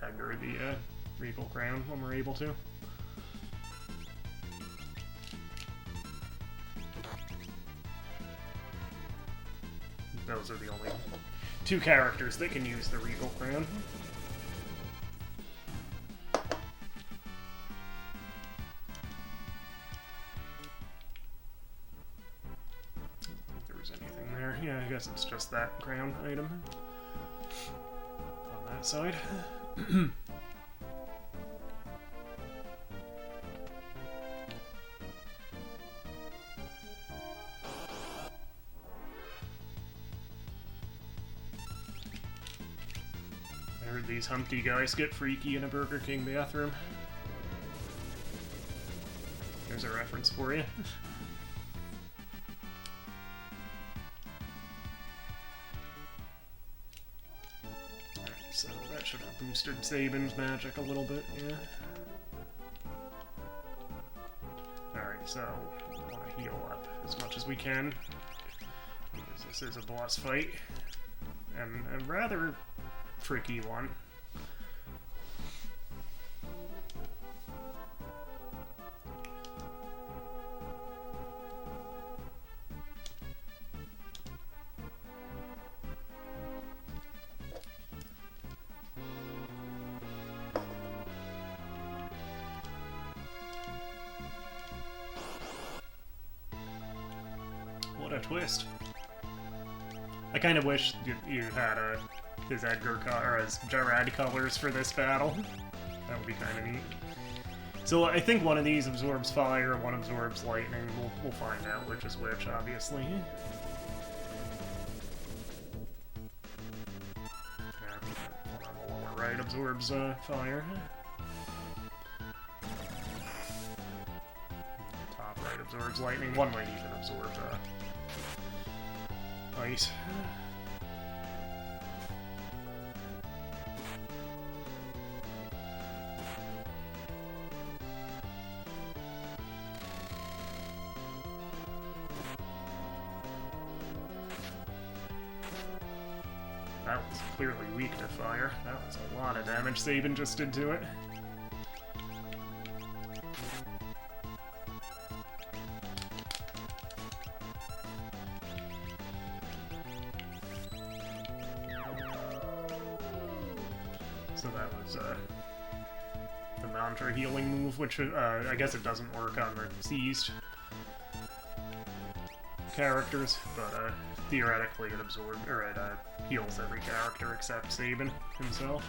Edgar the Regal Crown when we're able to. Those are the only two characters that can use the Regal Crown. Yeah, I guess it's just that crown item on that side. I heard these Humpty guys get freaky in a Burger King bathroom. There's a reference for you. So that should have boosted Sabin's magic a little bit, yeah. Alright, so we want to heal up as much as we can, because this is a boss fight, and a rather tricky one. What a twist. I kind of wish you had his Edgar or his Gerard colors for this battle. That would be kind of neat. So I think one of these absorbs fire, one absorbs lightning. We'll find out which is which, obviously. Yeah, one on the lower right absorbs fire. Top right absorbs lightning. One might even absorb ice. That was clearly weak to fire. That was a lot of damage Sabin just did to it. So that was the mantra healing move, which I guess it doesn't work on the seized characters, but theoretically it absorbs, or it heals every character except Sabin himself.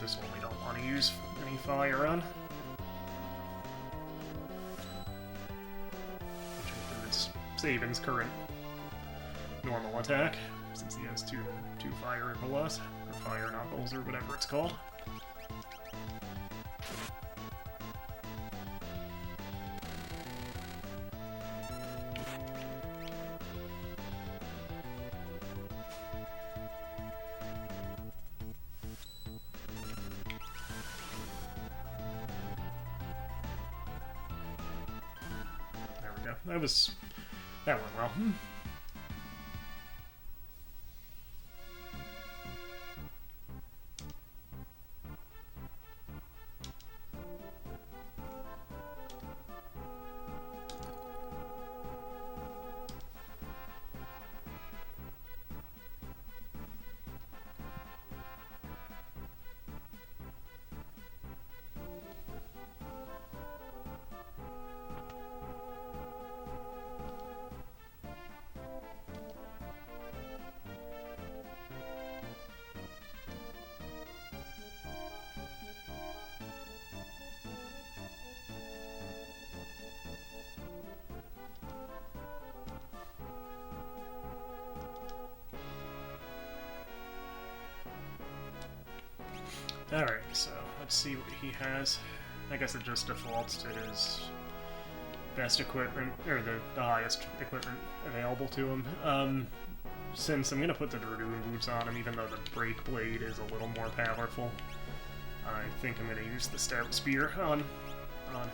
This one we don't want to use any fire on. Which includes Sabin's current normal attack, since he has two fire knuckles, or fire knuckles, or whatever it's called. yeah, that went well. Alright, so let's see what he has. I guess it just defaults to his best equipment, or the highest equipment available to him. Since I'm going to put the Dragoon boots on him, even though the Break Blade is a little more powerful, I think I'm going to use the Stout Spear on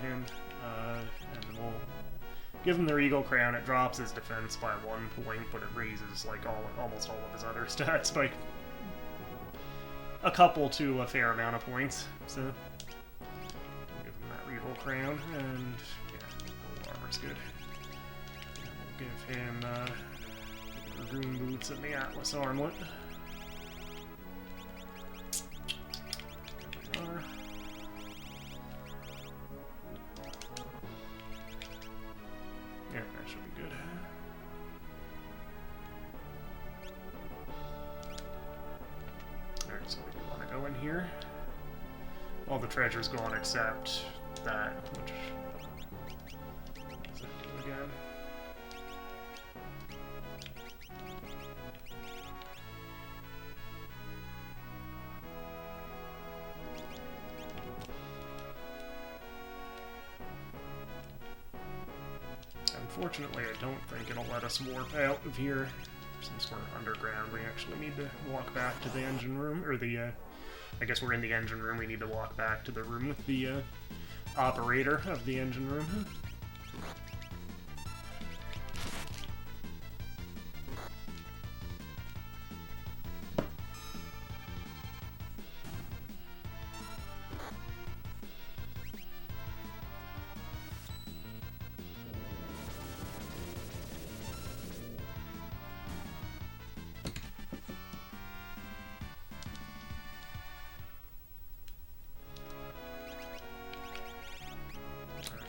him, and we'll give him the Regal Crown. It drops his defense by 1 point, but it raises like almost all of his other stats by a couple to a fair amount of points. So give him that Regal Crown, and yeah, gold armor's good. And we'll give him the Dragoon boots and the Atlas armlet. There they are. Yeah, that should be good. Alright, so we do want to go in here. All the treasure's gone except that, which... what does it do again? Unfortunately, I don't think it'll let us warp out of here. Since we're underground, we actually need to walk back to the engine room, or the, I guess we're in the engine room, we need to walk back to the room with the, operator of the engine room.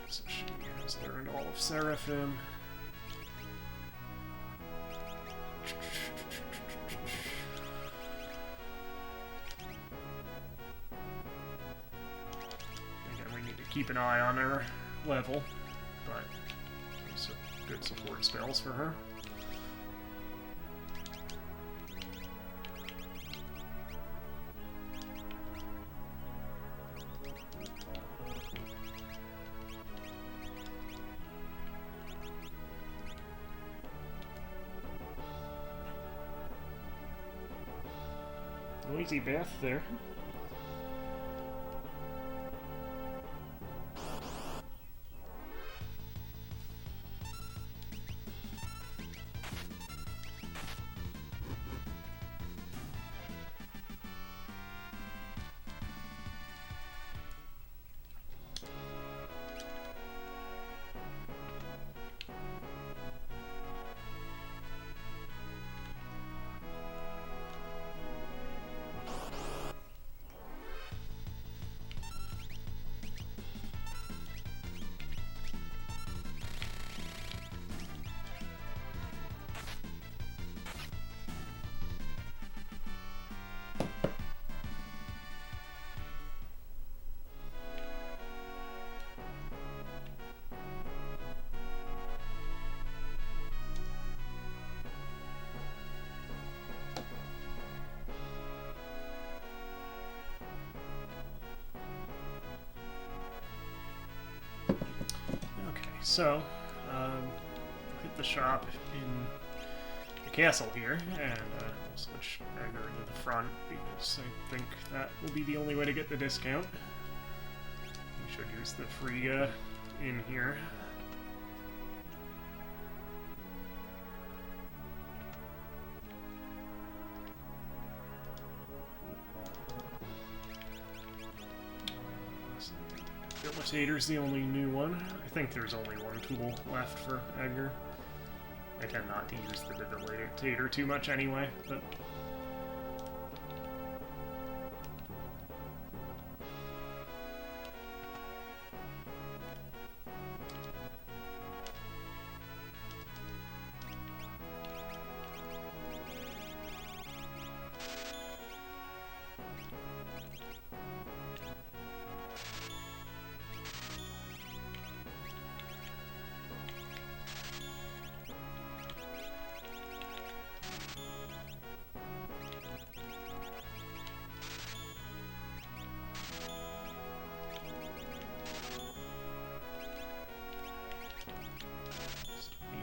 So she has learned all of Seraphim. Again, we need to keep an eye on her level, but some good support spells for her. Noisy Beth there. So, hit the shop in the castle here, and we'll switch Edgar to the front, because I think that will be the only way to get the discount. We should use the free in here. Levitator's the only new one. I think there's only one tool left for Edgar. I tend not to use the Debilitator too much anyway, but...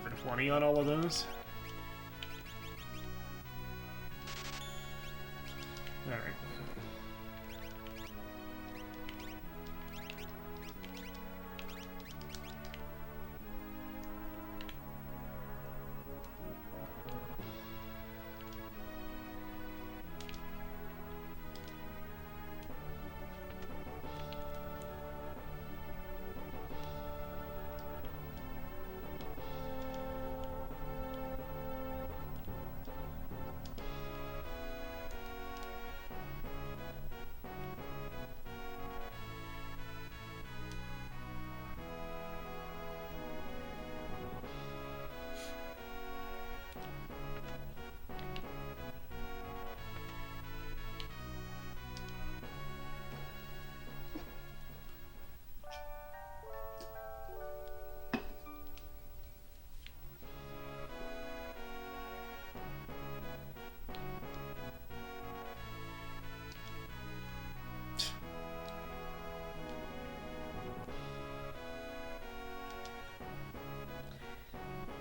Even 20 on all of those. Alright.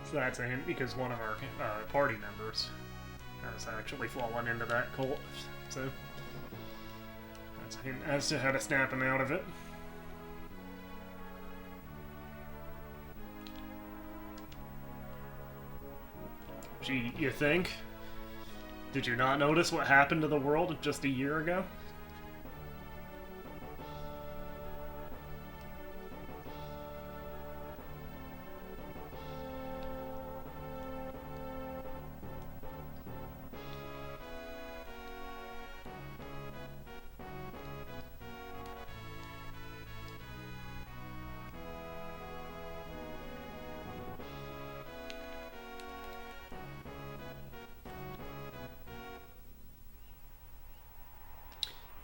So that's a hint because one of our party members has actually fallen into that cult. So that's a hint as to how to snap him out of it. Gee, you think? Did you not notice what happened to the world just a year ago?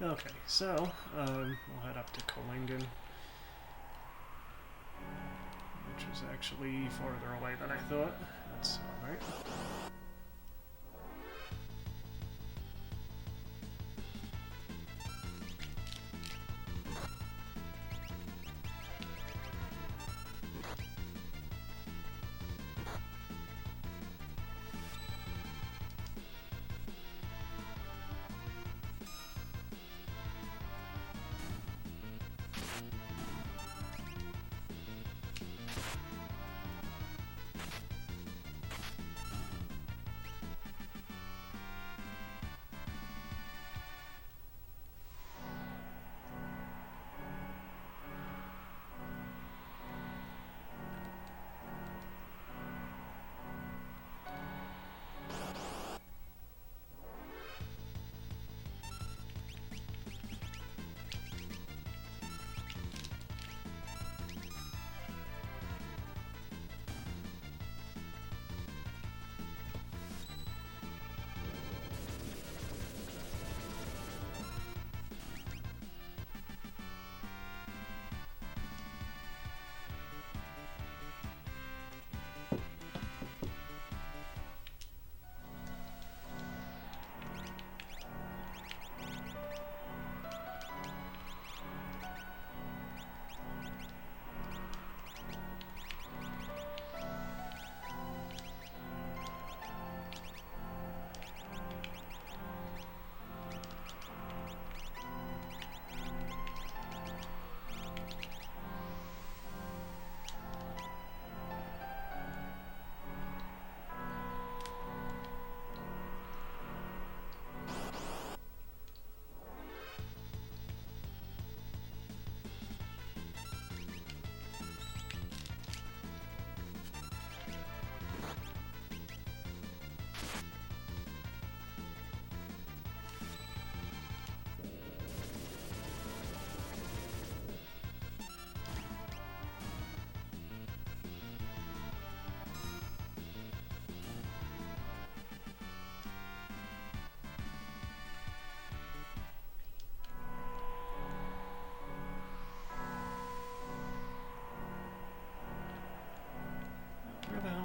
Okay, so, we'll head up to Kolingen, which is actually farther away than I thought. That's alright.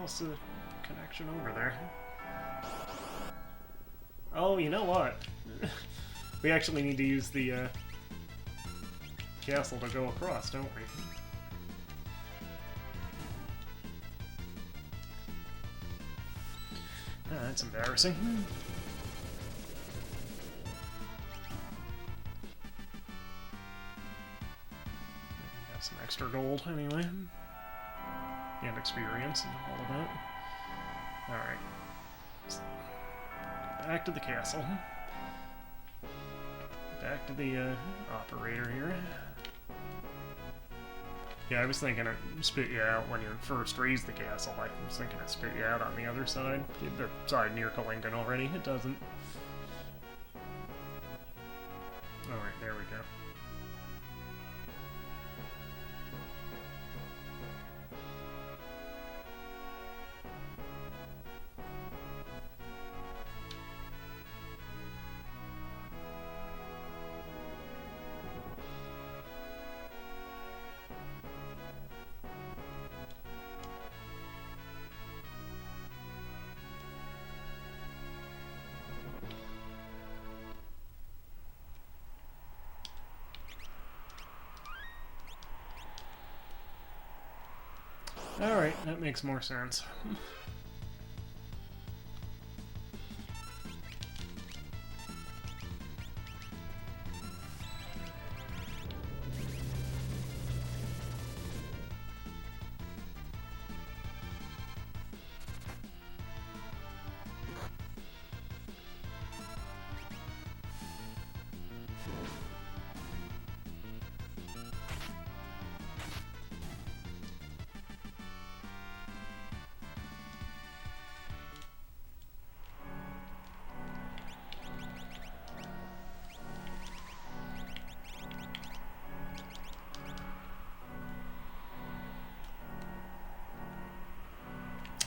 else a connection over there. Oh, you know what? We actually need to use the castle to go across, don't we? That's embarrassing. Got some extra gold anyway. And experience and all of that. Alright. Back to the castle. Back to the operator here. Yeah, I was thinking it spit you out when you first raised the castle. I was thinking it spit you out on the other side. The side near Kalinkin already. It doesn't. Alright, there we go. Alright, that makes more sense.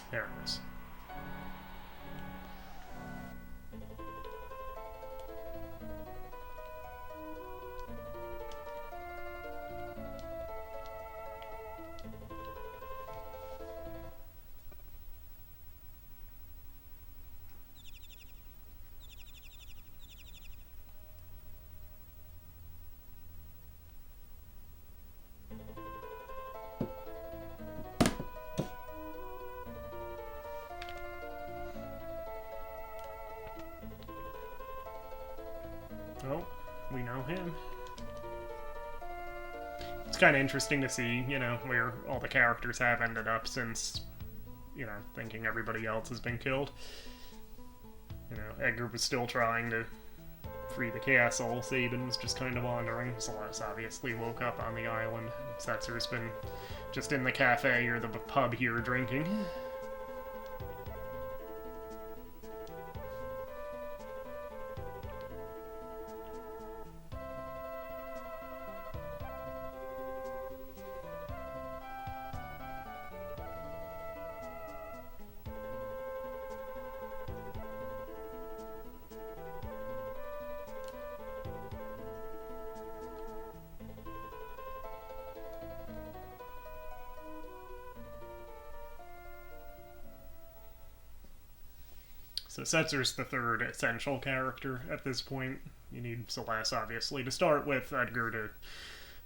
There it is. Oh, we know him. It's kind of interesting to see, you know, where all the characters have ended up since, you know, thinking everybody else has been killed. You know, Edgar was still trying to free the castle. Sabin was just kind of wandering. Celes obviously woke up on the island. Setzer's been just in the cafe or the pub here drinking. So Setzer's the third essential character at this point. You need Celes, obviously, to start with, Edgar to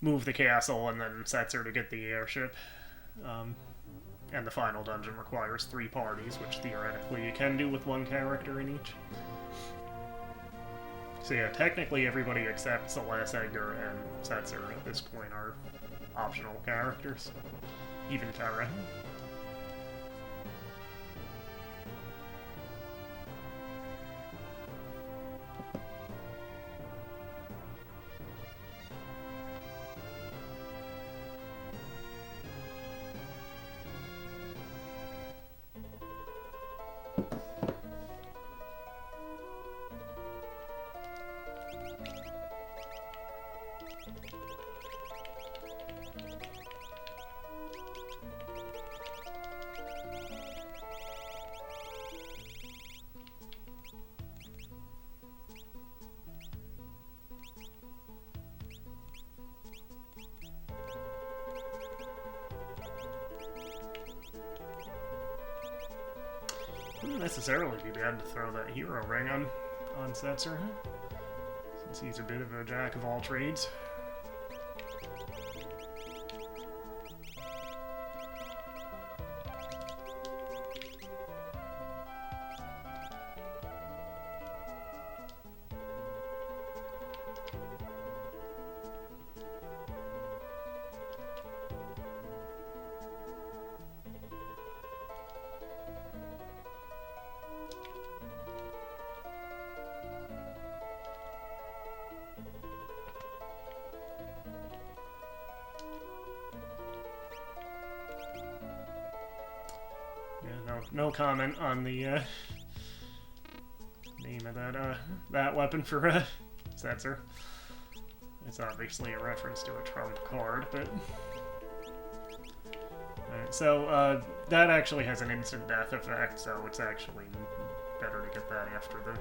move the castle, and then Setzer to get the airship. And the final dungeon requires 3 parties, which theoretically you can do with 1 character in each. So yeah, technically everybody except Celes, Edgar, and Setzer at this point are optional characters. Even Terra. Wouldn't necessarily be bad to throw that hero ring on Setzer, since he's a bit of a jack of all trades. No comment on the name of that weapon for Setzer. It's obviously a reference to a trump card, but... Alright, so that actually has an instant death effect, so it's actually better to get that after the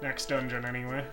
next dungeon anyway.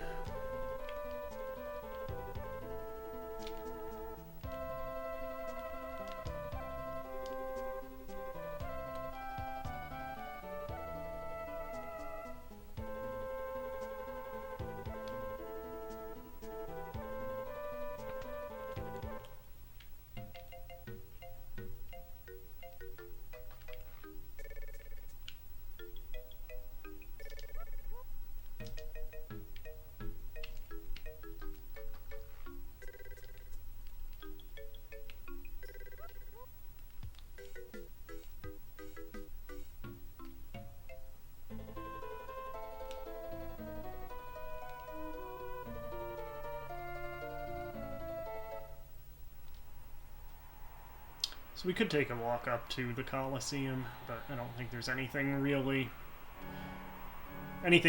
So we could take a walk up to the Colosseum, but I don't think there's anything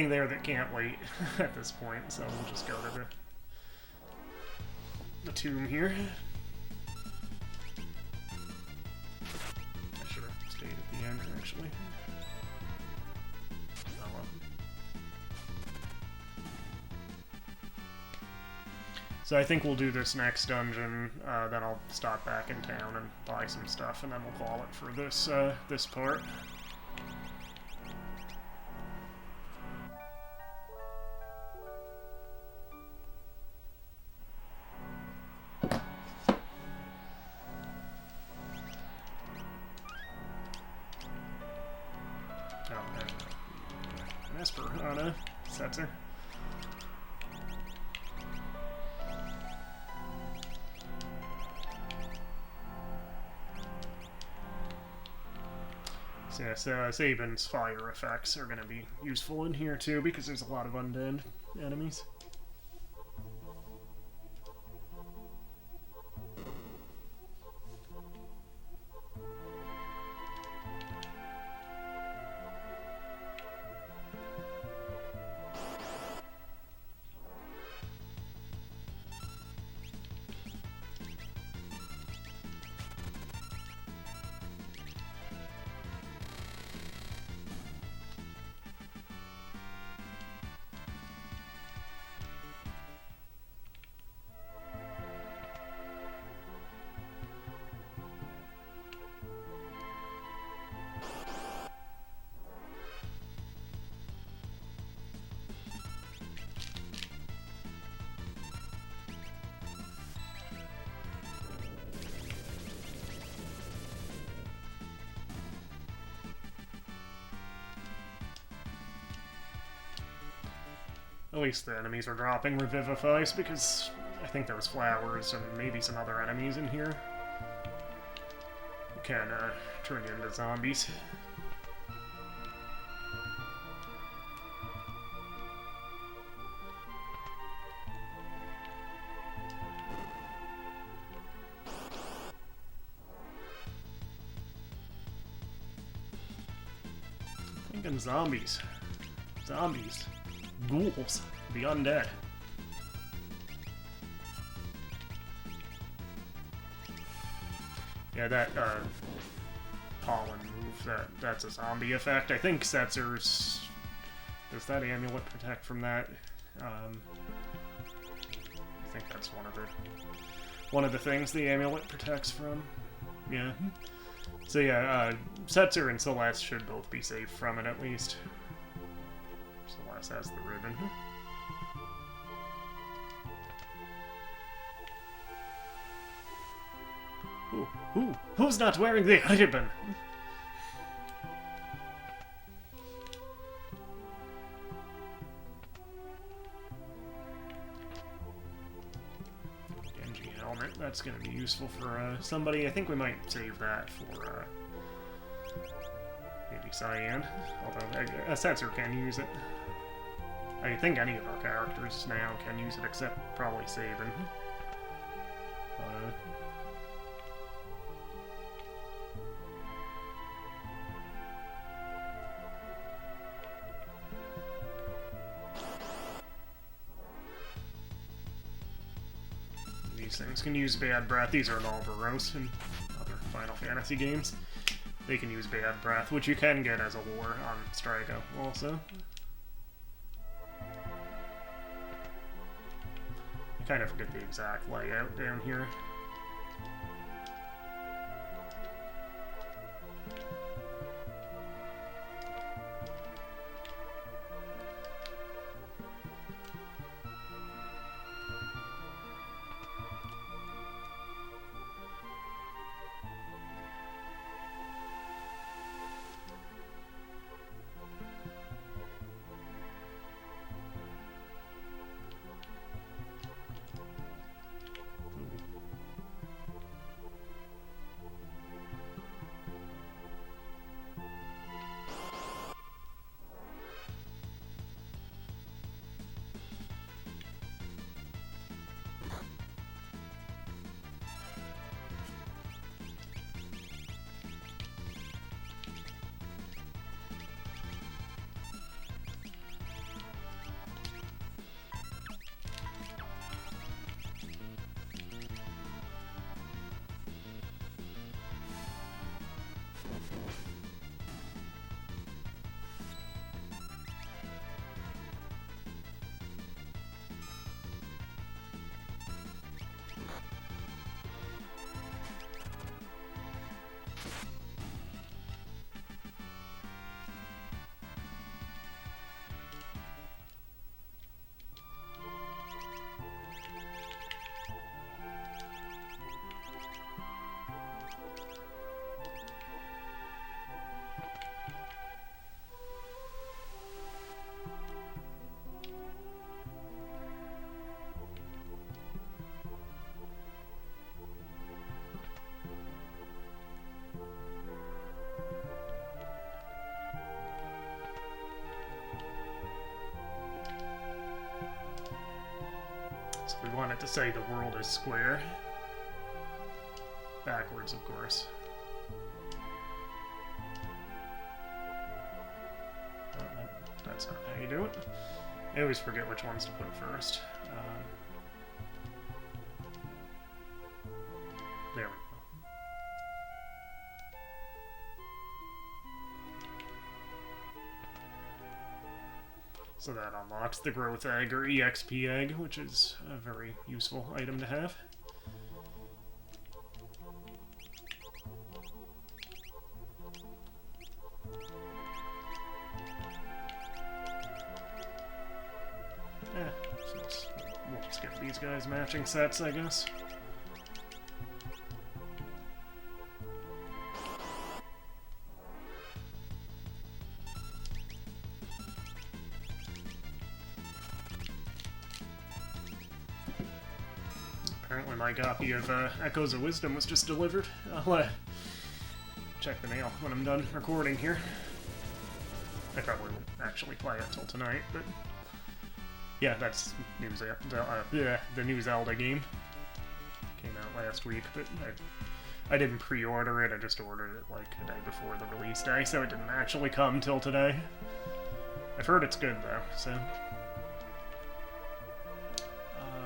there that can't wait at this point, so we'll just go to the tomb here. I should have stayed at the end, actually. Oh well. So I think we'll do this next dungeon, then I'll stop back in town and buy some stuff, and then we'll call it for this, this part. Esperana, Setzer. Yes, Saban's fire effects are going to be useful in here too, because there's a lot of undead enemies. At least the enemies are dropping Revivifies, because I think there was flowers and maybe some other enemies in here who can turn you into zombies. Thinking zombies. Zombies. Ghouls. The undead. Yeah, that pollen move, that's a zombie effect. I think Setzer's... Does that amulet protect from that? I think that's one of the things the amulet protects from. Yeah. So yeah, Setzer and Celes should both be safe from it at least. Celes has the ribbon. Who's not wearing the ribbon? Genji helmet, that's gonna be useful for somebody. I think we might save that for maybe Cyan, although a Setzer can use it. I think any of our characters now can use it, except probably Sabin. These things can use Bad Breath. These are all Baros in other Final Fantasy games. They can use Bad Breath, which you can get as a lore on Strigo also. I kind of forget the exact layout down here. So we want it to say the world is square. Backwards, of course. That's not how you do it. I always forget which ones to put first. There we go. So that unlocks the growth egg, or EXP egg, which is a very useful item to have. So we'll just give these guys matching sets, I guess. Apparently my copy of Echoes of Wisdom was just delivered. I'll check the mail when I'm done recording here. I probably won't actually play it till tonight, but yeah, that's the new Zelda game. Came out last week, but I didn't pre-order it, I just ordered it like the day before the release day, so it didn't actually come till today. I've heard it's good though, so...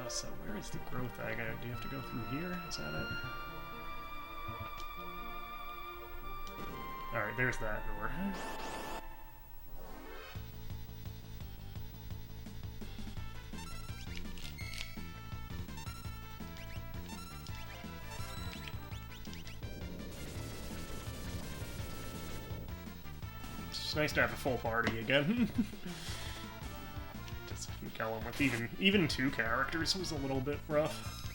So where is the growth egg? Do you have to go through here? Is that it? Alright, there's that door. It's nice to have a full party again. Just going with even 2 characters was a little bit rough.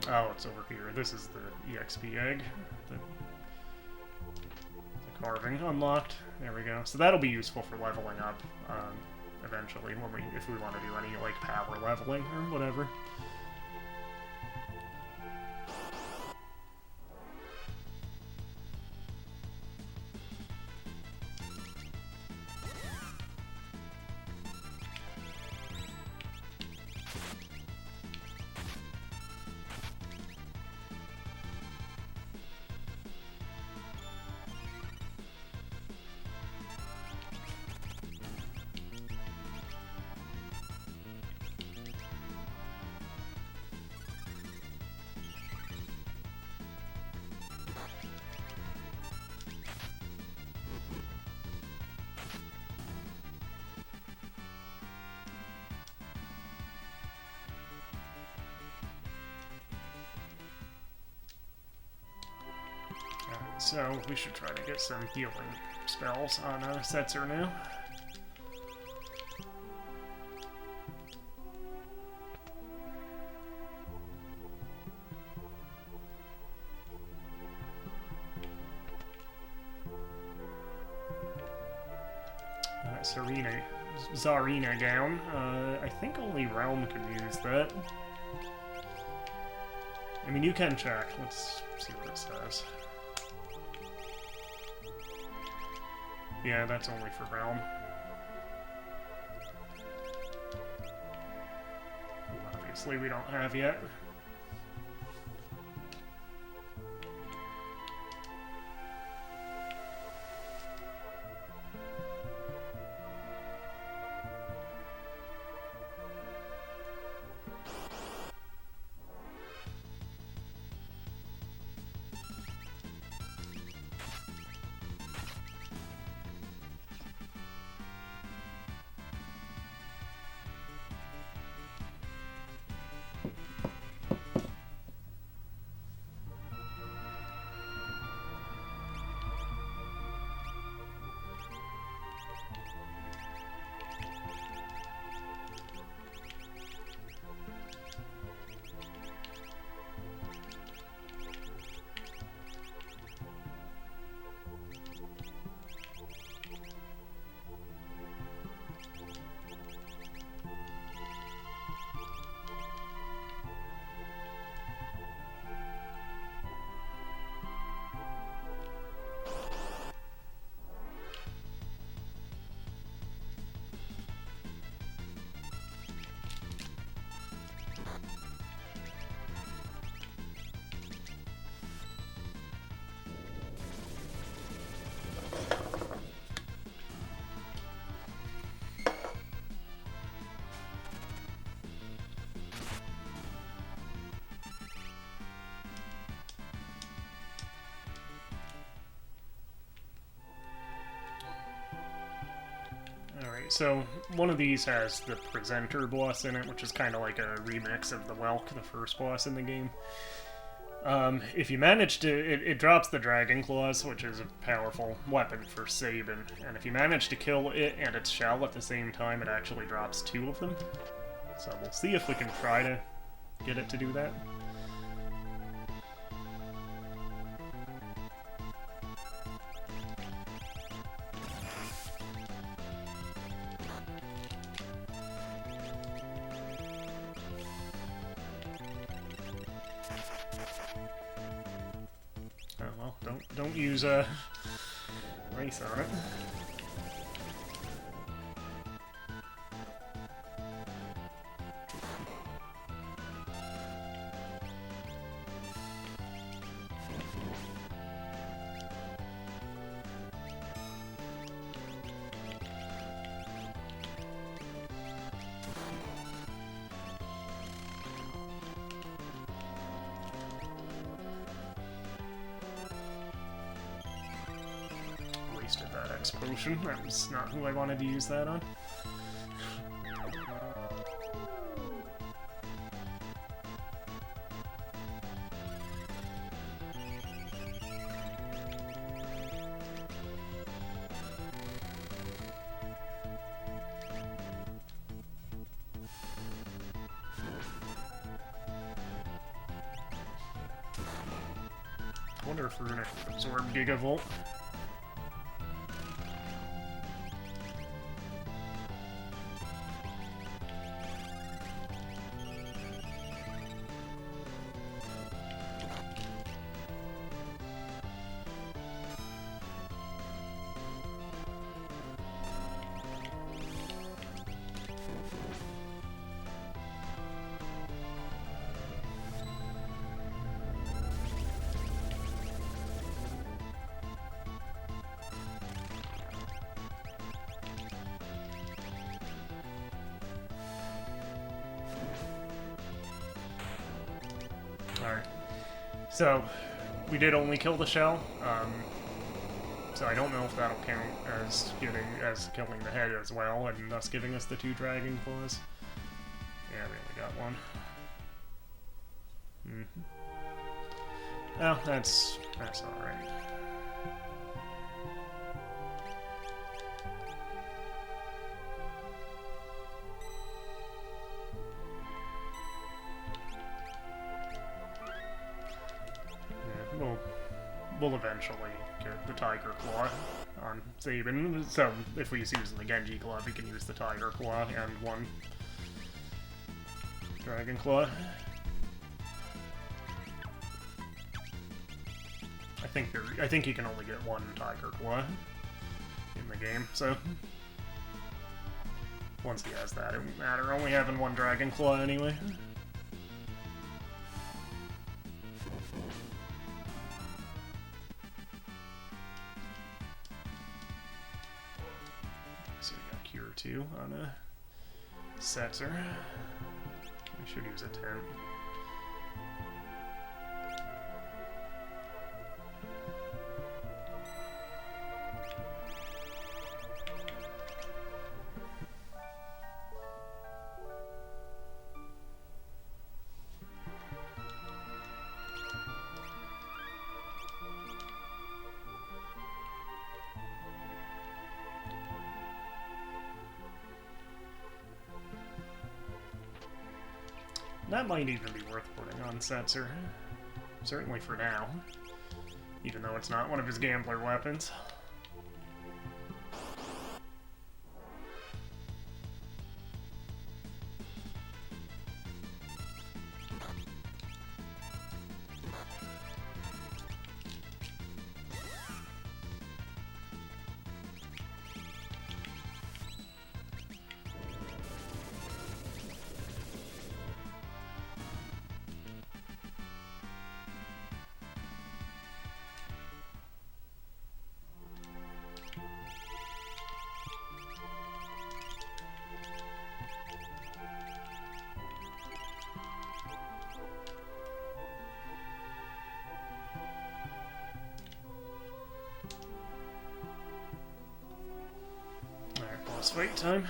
Oh, it's over here. This is the EXP egg. The carving unlocked. There we go. So that'll be useful for leveling up eventually if we want to do any like power leveling or whatever. So we should try to get some healing spells on Setzer now. Tsarina gown. I think only Realm can use that. I mean, you can check. Let's see what it says. Yeah, that's only for Realm. Obviously, we don't have yet. So one of these has the Presenter boss in it, which is kind of like a remix of the Welk, the first boss in the game. If you manage to... It drops the Dragon Claws, which is a powerful weapon for Sabin, and if you manage to kill it and its shell at the same time, it actually drops 2 of them. So we'll see if we can try to get it to do that. Don't use a race on it. Wasted that Reflex Potion. That was not who I wanted to use that on. I wonder if we're gonna absorb Gigavolt. Alright. So, we did only kill the shell, so I don't know if that'll count as killing the head as well, and thus giving us the 2 Dragon Claws. Yeah, we only got one. Oh, that's alright. We'll eventually get the Tiger Claw on Sabin, so if he's using the Genji Glove, he can use the Tiger Claw and 1 Dragon Claw. I think he can only get 1 Tiger Claw in the game, so once he has that, it won't matter only having 1 Dragon Claw anyway. So we got Cure 2 on a Setzer. We should use a 10. That might even be worth putting on Setzer. Certainly for now. Even though it's not one of his gambler weapons. Boss fight time.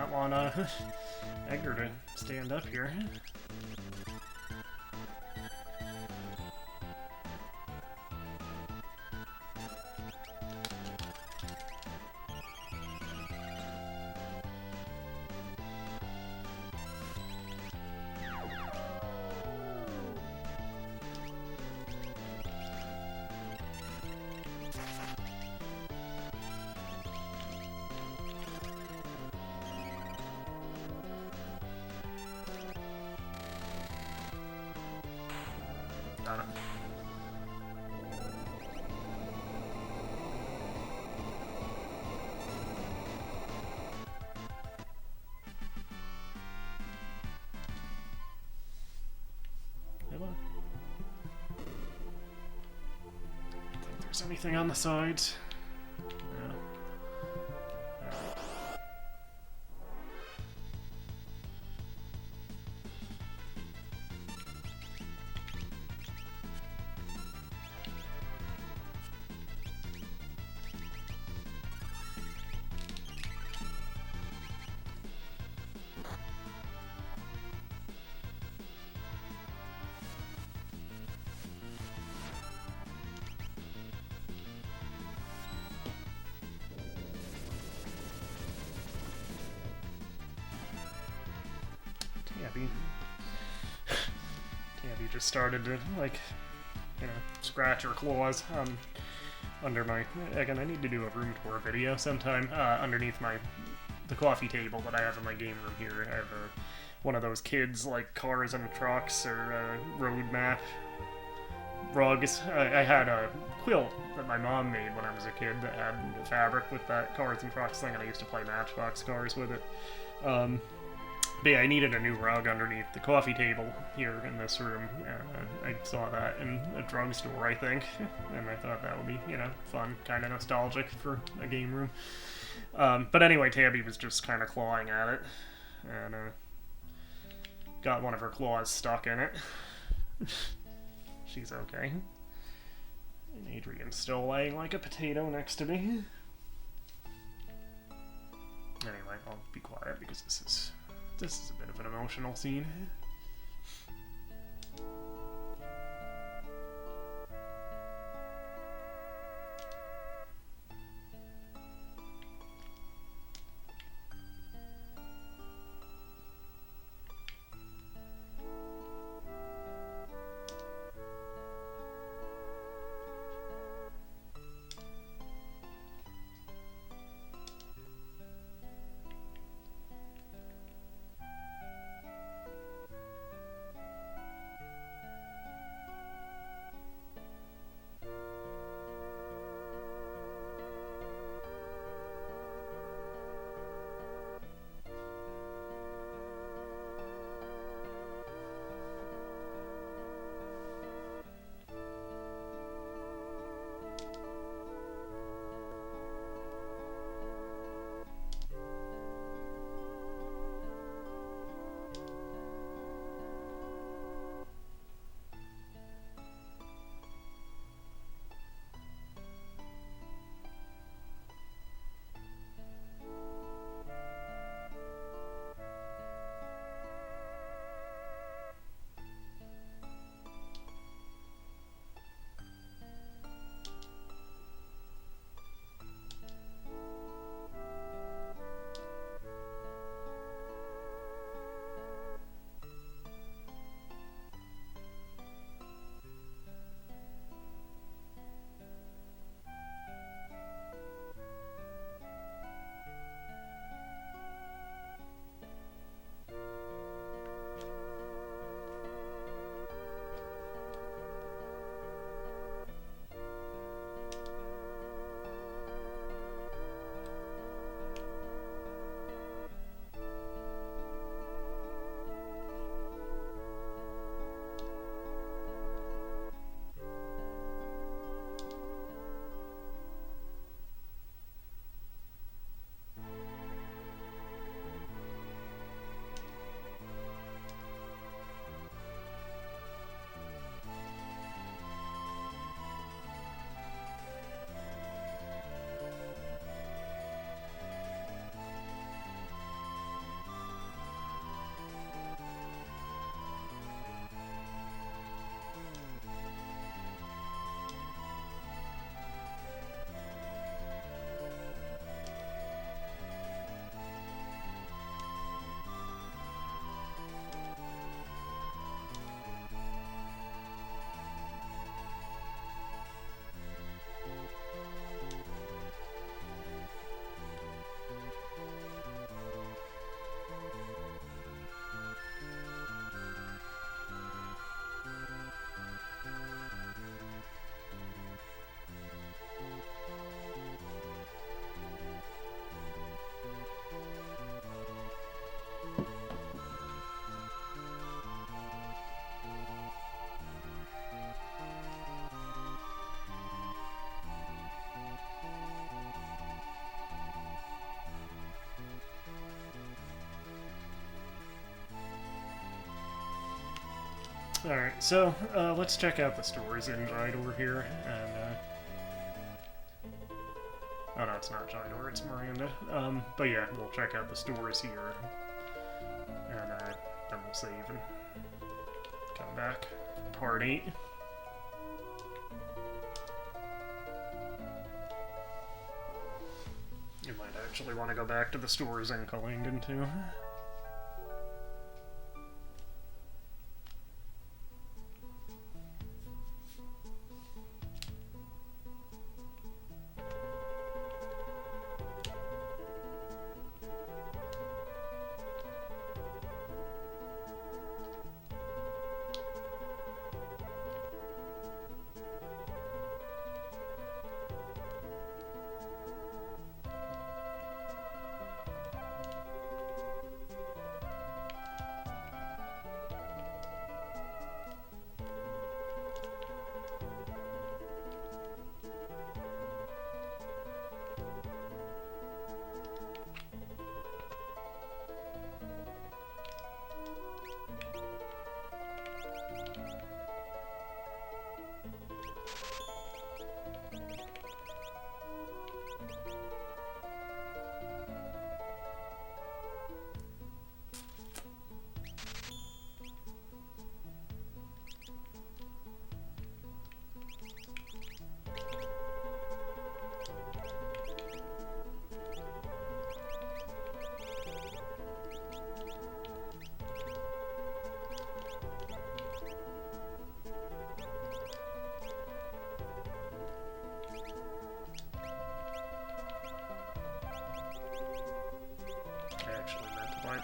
not want Edgar to stand up here. Got it. Come on. Don't think there's anything on the sides. No. Tabby just started to, like, you know, scratch her claws under my... Again, I need to do a room tour video sometime. Underneath the coffee table that I have in my game room here, I have one of those kids, like, cars and trucks or road map rugs. I had a quilt that my mom made when I was a kid that had fabric with that cars and trucks thing, and I used to play Matchbox cars with it. But yeah, I needed a new rug underneath the coffee table here in this room. I saw that in a drugstore, I think, and I thought that would be, you know, fun, kind of nostalgic for a game room. But anyway, Tabby was just kind of clawing at it, and got one of her claws stuck in it. She's okay. And Adrian's still laying like a potato next to me. Anyway, I'll be quiet because this is a bit of an emotional scene. Alright, so let's check out the stores in Jydor here, and oh no, it's not Jydor, it's Miranda. But yeah, we'll check out the stores here, and then we'll save and come back. Part 8. You might actually want to go back to the stores in Kalingin too.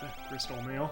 The crystal mail.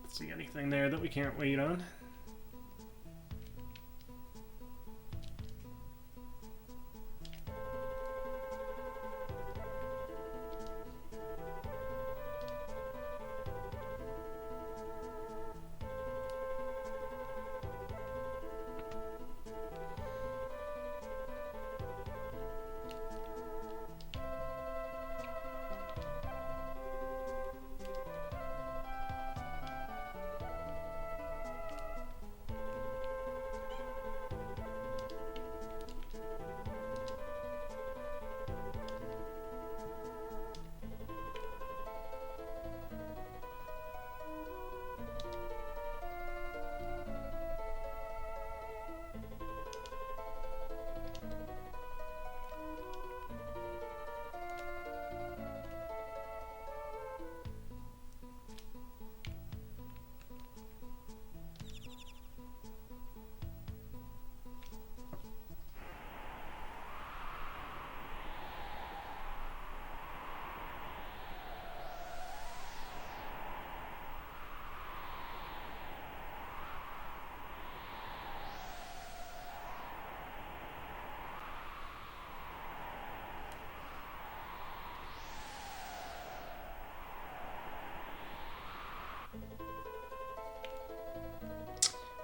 See anything there that we can't wait on?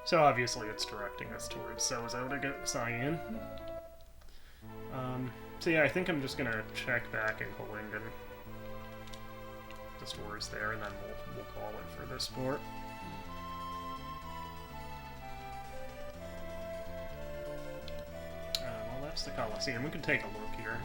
So obviously it's directing us towards Sozo to get Cyan. So yeah, I think I'm just gonna check back in Kolingen. The store's there, and then we'll call it for this sport. Well, that's the Coliseum. We can take a look here.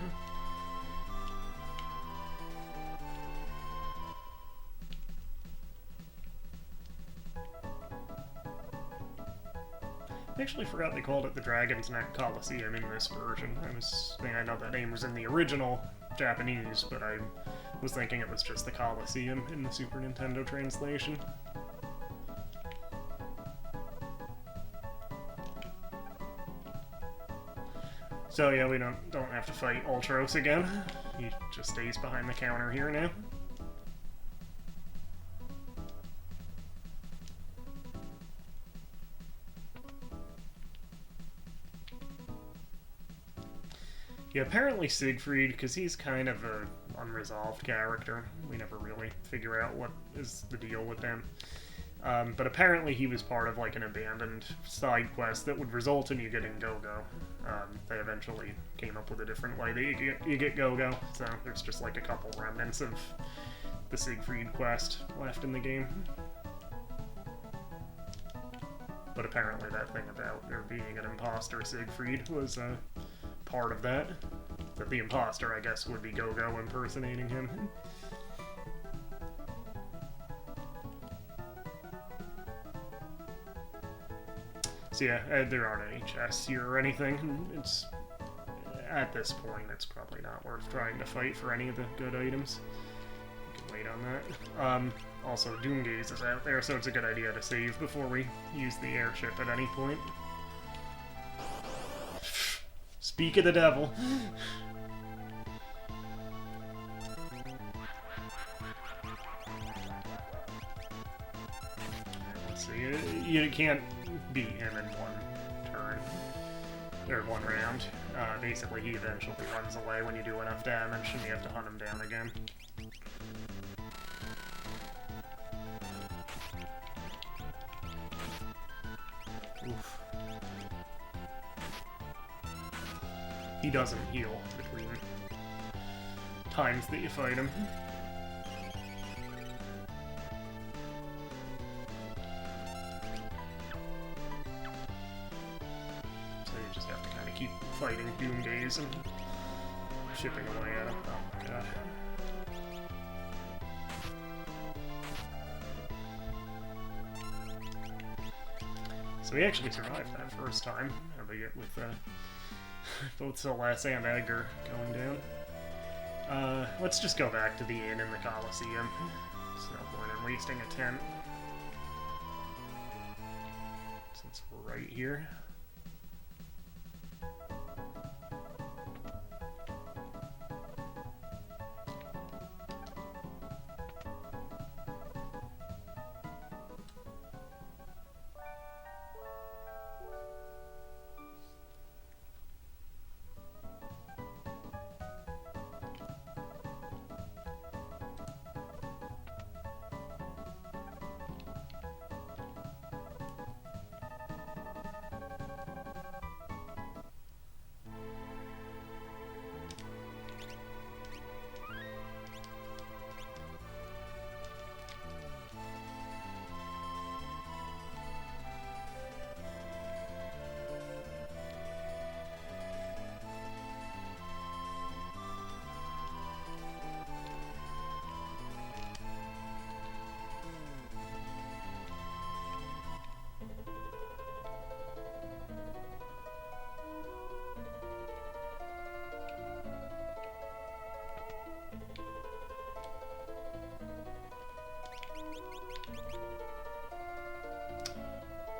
I actually forgot they called it the Dragon's Neck Coliseum in this version. I know that name was in the original Japanese, but I was thinking it was just the Coliseum in the Super Nintendo translation. So yeah, we don't have to fight Ultros again. He just stays behind the counter here now. Yeah, apparently Siegfried, because he's kind of an unresolved character. We never really figure out what is the deal with him. But apparently he was part of like an abandoned side quest that would result in you getting Go-Go. They eventually came up with a different way that you get Go-Go, so there's just like a couple remnants of the Siegfried quest left in the game. But apparently that thing about there being an imposter Siegfried was part of that. That the imposter, I guess, would be Go-Go impersonating him. So yeah, there aren't any chests here or anything. It's at this point, it's probably not worth trying to fight for any of the good items. We can wait on that. Also, Doomgaze is out there, so it's a good idea to save before we use the airship at any point. Speak of the devil. Let's see. You can't beat him in one turn. Or one round. Basically, he eventually runs away when you do enough damage, and you have to hunt him down again. Oof. He doesn't heal between times that you fight him. So you just have to kind of keep fighting Doomgaze and chipping away at him. Oh my god. So we actually survived that first time, albeit with both Celes and Edgar going down. Let's just go back to the inn in the Coliseum. There's no point in wasting a tent. Since we're right here.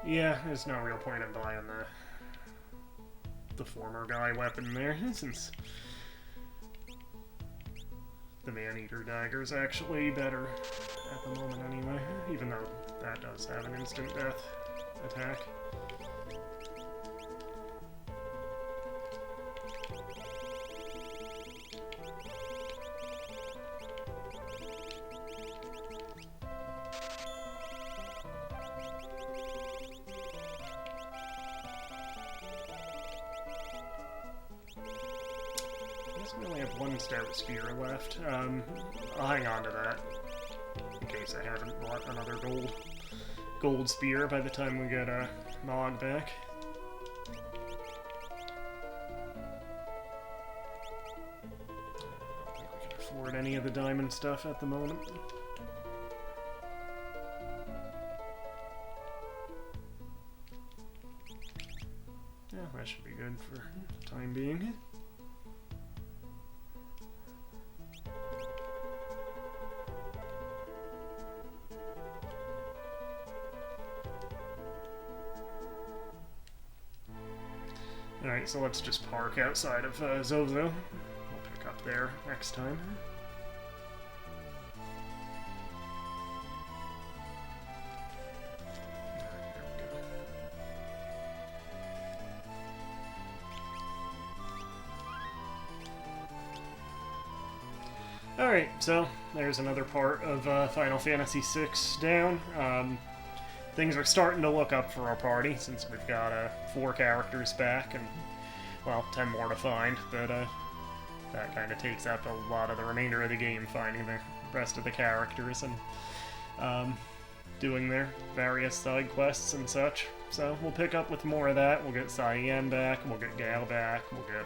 Yeah, there's no real point in buying the former guy weapon there, since the Man-Eater dagger's actually better at the moment anyway, even though that does have an instant death attack. one stout spear left. I'll hang on to that in case I haven't bought another gold spear by the time we get Mog back. I don't think we can afford any of the diamond stuff at the moment. Yeah, that should be good for the time being. Alright, so let's just park outside of Zozo. We'll pick up there next time. Alright, so there's another part of Final Fantasy VI down. Things are starting to look up for our party, since we've got 4 characters back, and, well, 10 more to find, but that kind of takes up a lot of the remainder of the game, finding the rest of the characters and doing their various side quests and such. So we'll pick up with more of that. We'll get Cyan back, we'll get Gale back, we'll get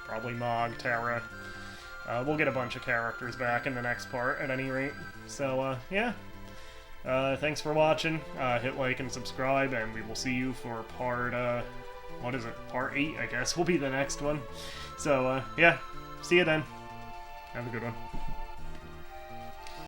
probably Mog, Terra. We'll get a bunch of characters back in the next part, at any rate. So, yeah. Thanks for watching. Hit like and subscribe, and we will see you for part, what is it? Part 8, I guess, will be the next one. So, yeah. See you then. Have a good one.